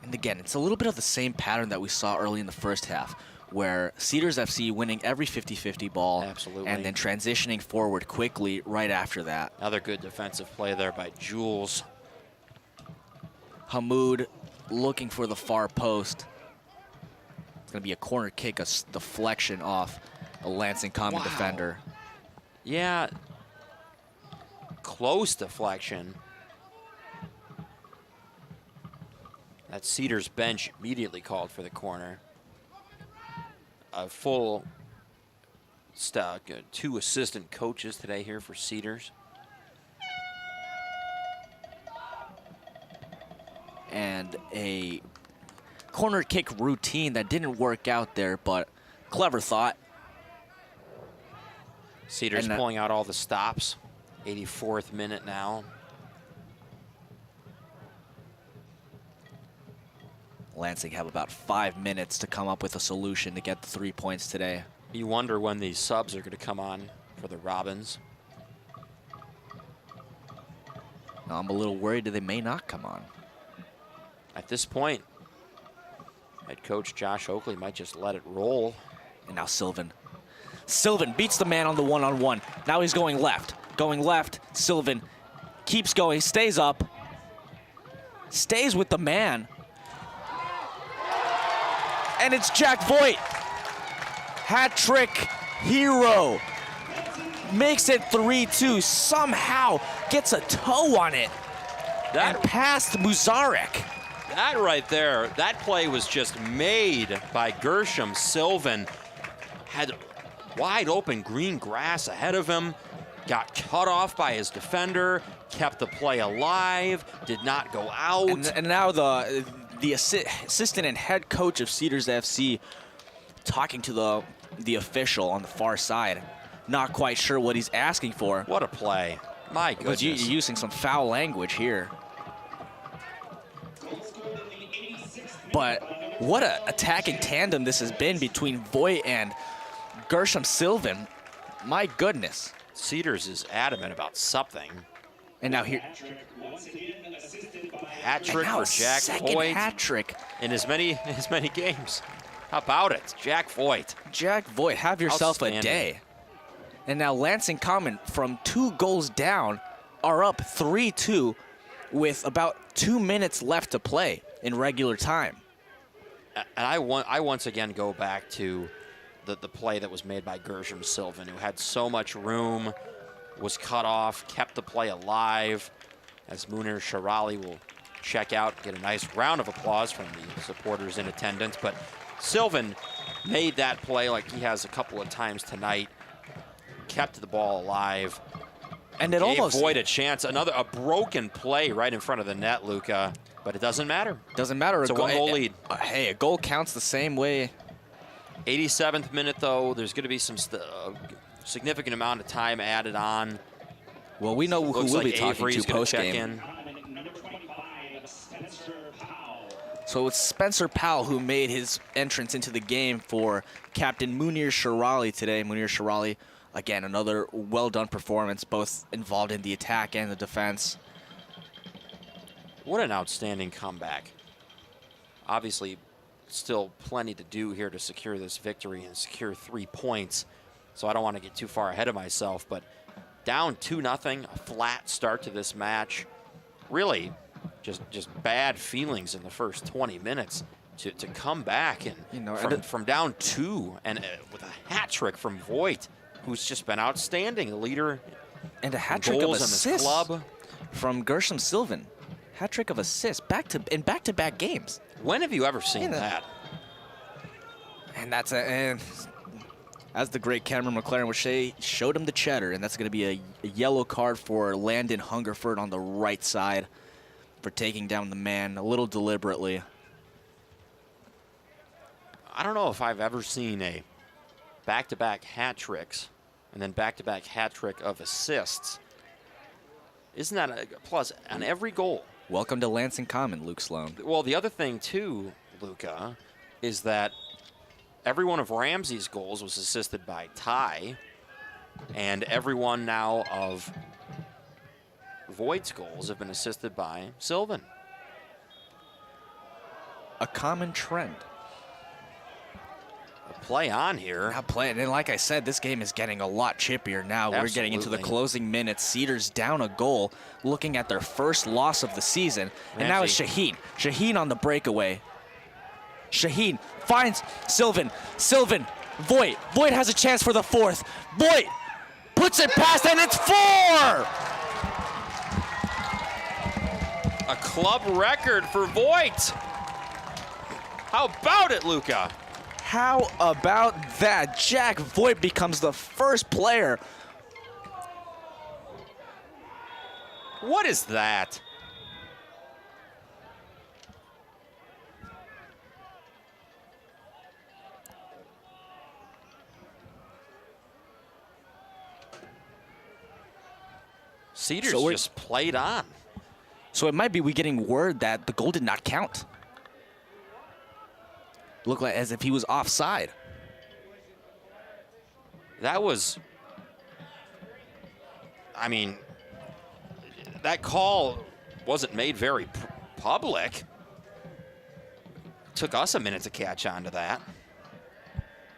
And again, it's a little bit of the same pattern that we saw early in the first half, where Cedars FC winning every 50-50 ball. Absolutely. And then transitioning forward quickly right after that. Another good defensive play there by Jules. Hamoud looking for the far post. It's going to be a corner kick, a deflection off a Lansing Common defender. Yeah, close deflection. That Cedars bench immediately called for the corner. A full stock, 2 assistant coaches today here for Cedars. And a corner kick routine that didn't work out there, but clever thought. Cedars And pulling out all the stops. 84th minute now. Lansing have about 5 minutes to come up with a solution to get the 3 points today. You wonder when these subs are going to come on for the Robins. Now, I'm a little worried that they may not come on. At this point, head coach Josh Oakley might just let it roll. And now Sylvan. Sylvan beats the man on the one-on-one. Now he's going left. Going left. Sylvan keeps going, stays up. Stays with the man. And it's Jack Voigt. Hat trick hero. Makes it 3-2. Somehow gets a toe on it. And past Muzarek. That right there, that play was just made by Gershom Sylvan. Had wide open green grass ahead of him. Got cut off by his defender. Kept the play alive. Did not go out. And now the assistant and head coach of Cedars FC talking to the official on the far side. Not quite sure what he's asking for. What a play. My goodness. You're using some foul language here. But what a attacking tandem this has been between Voigt and Gershom Sylvan. My goodness. Cedars is adamant about something. And now here. Hat trick for Jack Voigt. Hat trick. In as many games. How about it? Jack Voigt. Jack Voigt, have yourself a day. And now Lansing Common, from 2 goals down, are up 3-2 with about 2 minutes left to play in regular time. And I once again go back to the play that was made by Gershom Sylvan, who had so much room, was cut off, kept the play alive, as Munir Sharali will check out, get a nice round of applause from the supporters in attendance. But Sylvan made that play like he has a couple of times tonight, kept the ball alive, and it gave almost Voigt a chance. A broken play right in front of the net, Luca, but it doesn't matter. Doesn't matter. It's a 1-goal lead. Hey, a goal counts the same way. 87th minute, though, there's going to be some significant amount of time added on. Well, we know who we'll be talking to post-game. So it's Spencer Powell who made his entrance into the game for Captain Munir Sharali today. Munir Sharali, again, another well-done performance, both involved in the attack and the defense. What an outstanding comeback. Obviously, still plenty to do here to secure this victory and secure 3 points. So I don't want to get too far ahead of myself, but down 2-0, a flat start to this match. Really, just bad feelings in the first 20 minutes to come back and from down 2 and with a hat trick from Voigt, who's just been outstanding, the leader. And a hat trick of assists club from Gershom Sylvan. Hat trick of assists in back-to-back games. When have you ever seen that? And that's as the great Cameron McLaren would say, showed him the cheddar, and that's going to be a yellow card for Landon Hungerford on the right side for taking down the man a little deliberately. I don't know if I've ever seen a back-to-back hat tricks and then back-to-back hat trick of assists. Isn't that a plus on every goal? Welcome to Lansing Common, Luke Sloan. Well, the other thing, too, Luca, is that every one of Ramsey's goals was assisted by Ty. And every one now of Voigt's goals have been assisted by Sylvan. A common trend. Play on here. Not playing, and like I said, this game is getting a lot chippier now. We're getting into the Absolutely. closing minutes. Cedars down a goal, looking at their first loss of the season. And now it's Ramsey. Shaheen. Shaheen on the breakaway. Shaheen finds Sylvan. Sylvan, Voigt. Voigt has a chance for the fourth. Voigt puts it past, and it's 4! A club record for Voigt. How about it, Luca? How about that? Jack Voigt becomes the first player. What is that? Cedars So just played on. So it might be we getting word that the goal did not count. Looked like as if he was offside. That was, I mean, that call wasn't made very public. Took us a minute to catch on to that.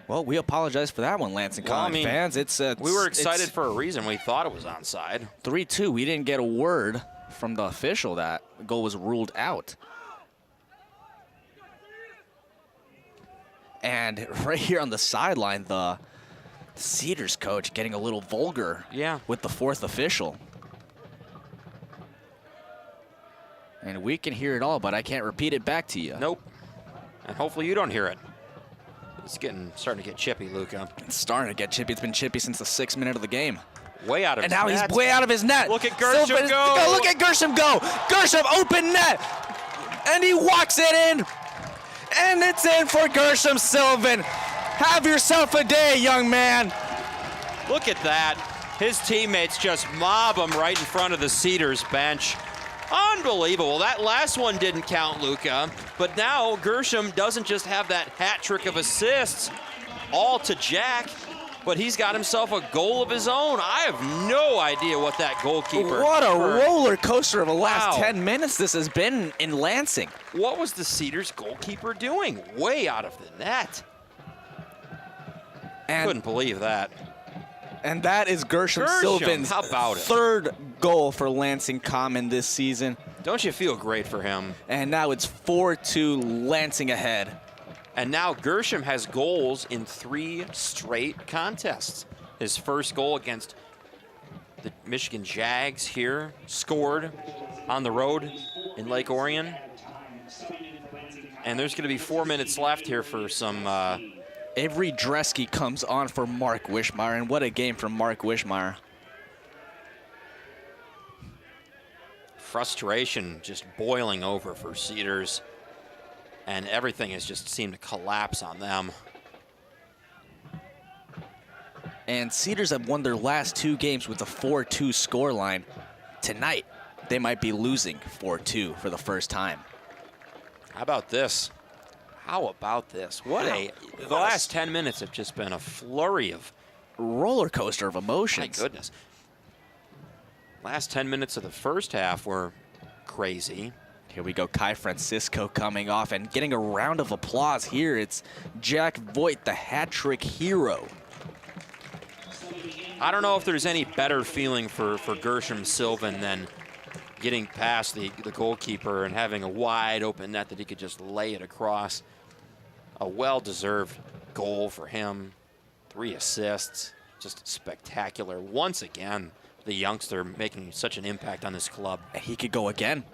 Well, we apologize for that one, Lansing Common fans. We were excited for a reason. We thought it was onside. 3-2. We didn't get a word from the official that the goal was ruled out. And right here on the sideline, the Cedars coach getting a little vulgar with the fourth official. And we can hear it all, but I can't repeat it back to you. Nope. And hopefully you don't hear it. It's starting to get chippy, Luca. It's starting to get chippy. It's been chippy since the 6th minute of the game. Way out of his net. And now he's way out of his net. Look at Gershom go. Look at Gershom go. Gershom, open net. And he walks it in. And it's in for Gershom Sylvan. Have yourself a day, young man. Look at that. His teammates just mob him right in front of the Cedars bench. Unbelievable. That last one didn't count, Luca. But now Gershom doesn't just have that hat trick of assists, all to Jack, but he's got himself a goal of his own. I have no idea what that goalkeeper. What a roller coaster of the last 10 minutes this has been in Lansing. What was the Cedars goalkeeper doing? Way out of the net. Couldn't believe that. And that is Gershom Sylvan's how about it? third goal for Lansing Common this season. Don't you feel great for him? And now it's 4-2 Lansing ahead. And now Gershom has goals in 3 straight contests. His first goal against the Michigan Jags here, scored on the road in Lake Orion. And there's going to be 4 minutes left here for some... Avery Dresky comes on for Mark Wishmeyer, and what a game from Mark Wishmeyer. Frustration just boiling over for Cedars, and everything has just seemed to collapse on them. And Cedars have won their last 2 games with a 4-2 scoreline. Tonight, they might be losing 4-2 for the first time. How about this? How about this? The last 10 minutes have just been a flurry of roller coaster of emotions. My goodness. Last 10 minutes of the first half were crazy. Here we go, Kai Francisco coming off and getting a round of applause here. It's Jack Voigt, the hat-trick hero. I don't know if there's any better feeling for Gershom Sylvan than getting past the goalkeeper and having a wide open net that he could just lay it across. A well-deserved goal for him. 3 assists, just spectacular. Once again, the youngster making such an impact on this club. He could go again.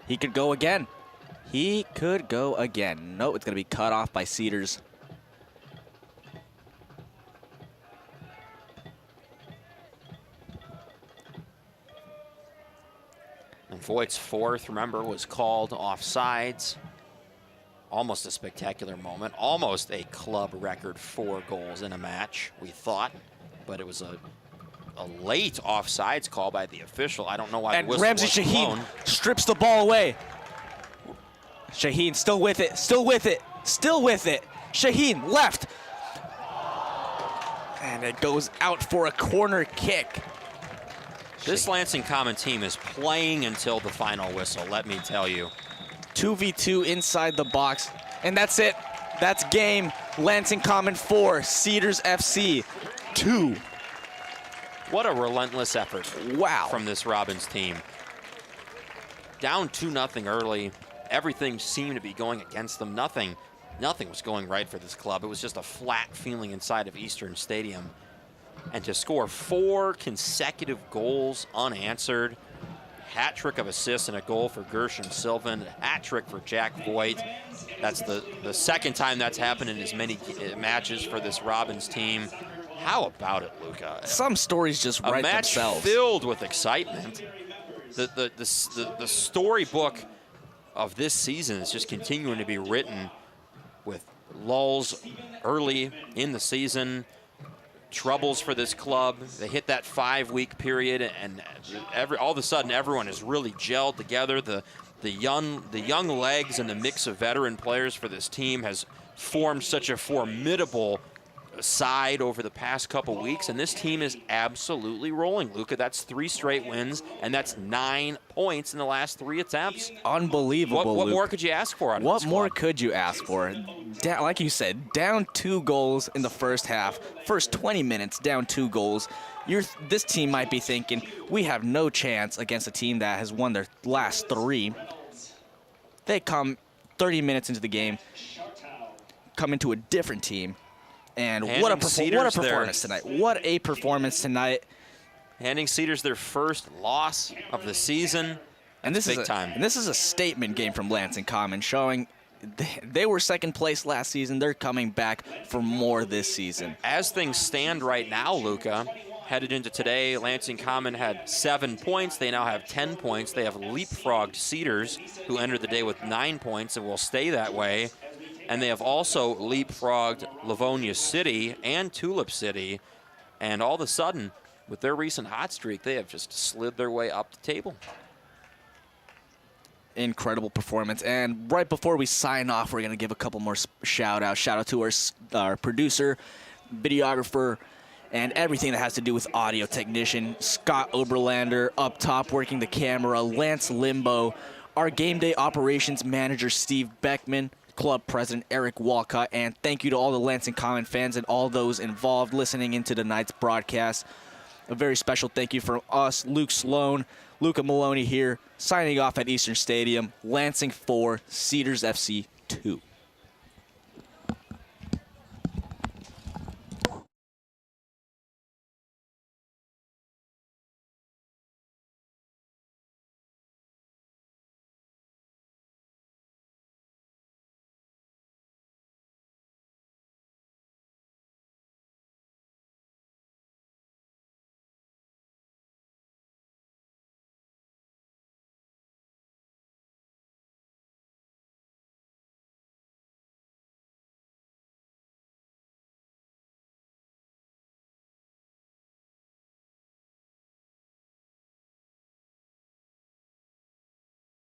He could go again. He could go again. No, it's going to be cut off by Cedars. And Voigt's fourth, remember, was called offsides. Almost a spectacular moment. Almost a club record 4 goals in a match, we thought. But it was a late offsides call by the official. I don't know why the whistle Ramsey wasn't Shaheen blown. strips the ball away. Shaheen still with it, still with it, still with it. Shaheen left. And And it goes out for a corner kick. This Lansing Common team is playing until the final whistle, let me tell you. 2v2 inside the box. And that's it. That's game. Lansing Common 4, Cedars FC 2. What a relentless effort Wow. from this Robins team. Down 2-0 early. Everything seemed to be going against them. Nothing was going right for this club. It was just a flat feeling inside of Eastern Stadium. And to score 4 consecutive goals unanswered, hat trick of assists and a goal for Gershon Sylvan, hat trick for Jack Voigt. That's the second time that's happened in as many matches for this Robins team. How about it, Luca? Some stories just write a match themselves. filled with excitement. The storybook of this season is just continuing to be written with lulls early in the season, troubles for this club. They hit that 5-week period, and all of a sudden everyone has really gelled together. The young legs and the mix of veteran players for this team has formed such a formidable side over the past couple weeks, and this team is absolutely rolling, Luca. That's 3 straight wins, and that's 9 points in the last 3 attempts. Unbelievable. What Luke. more could you ask for out of What this more club? could you ask for? Like you said, down 2 goals in the first half. First 20 minutes, down 2 goals. This team might be thinking, we have no chance against a team that has won their last 3. They come 30 minutes into the game, come into a different team, and what a performance tonight. What a performance tonight. Handing Cedars their first loss of the season. And this Big is time. And this is a statement game from Lansing Common, showing they were second place last season. They're coming back for more this season. As things stand right now, Luca, headed into today, Lansing Common had 7 points. They now have 10 points. They have leapfrogged Cedars, who entered the day with 9 points and will stay that way. And they have also leapfrogged Livonia City and Tulip City. And all of a sudden, with their recent hot streak, they have just slid their way up the table. Incredible performance. And right before we sign off, we're going to give a couple more shout-outs. Shout-out to our producer, videographer, and everything that has to do with audio technician, Scott Oberlander, up top working the camera, Lance Limbo, our game day operations manager, Steve Beckman, club president Eric Walcott, and thank you to all the Lansing Common fans and all those involved listening into tonight's broadcast. A very special thank you from us, Luke Sloan, Luca Maloney here, signing off at Eastern Stadium. Lansing 4, Cedars FC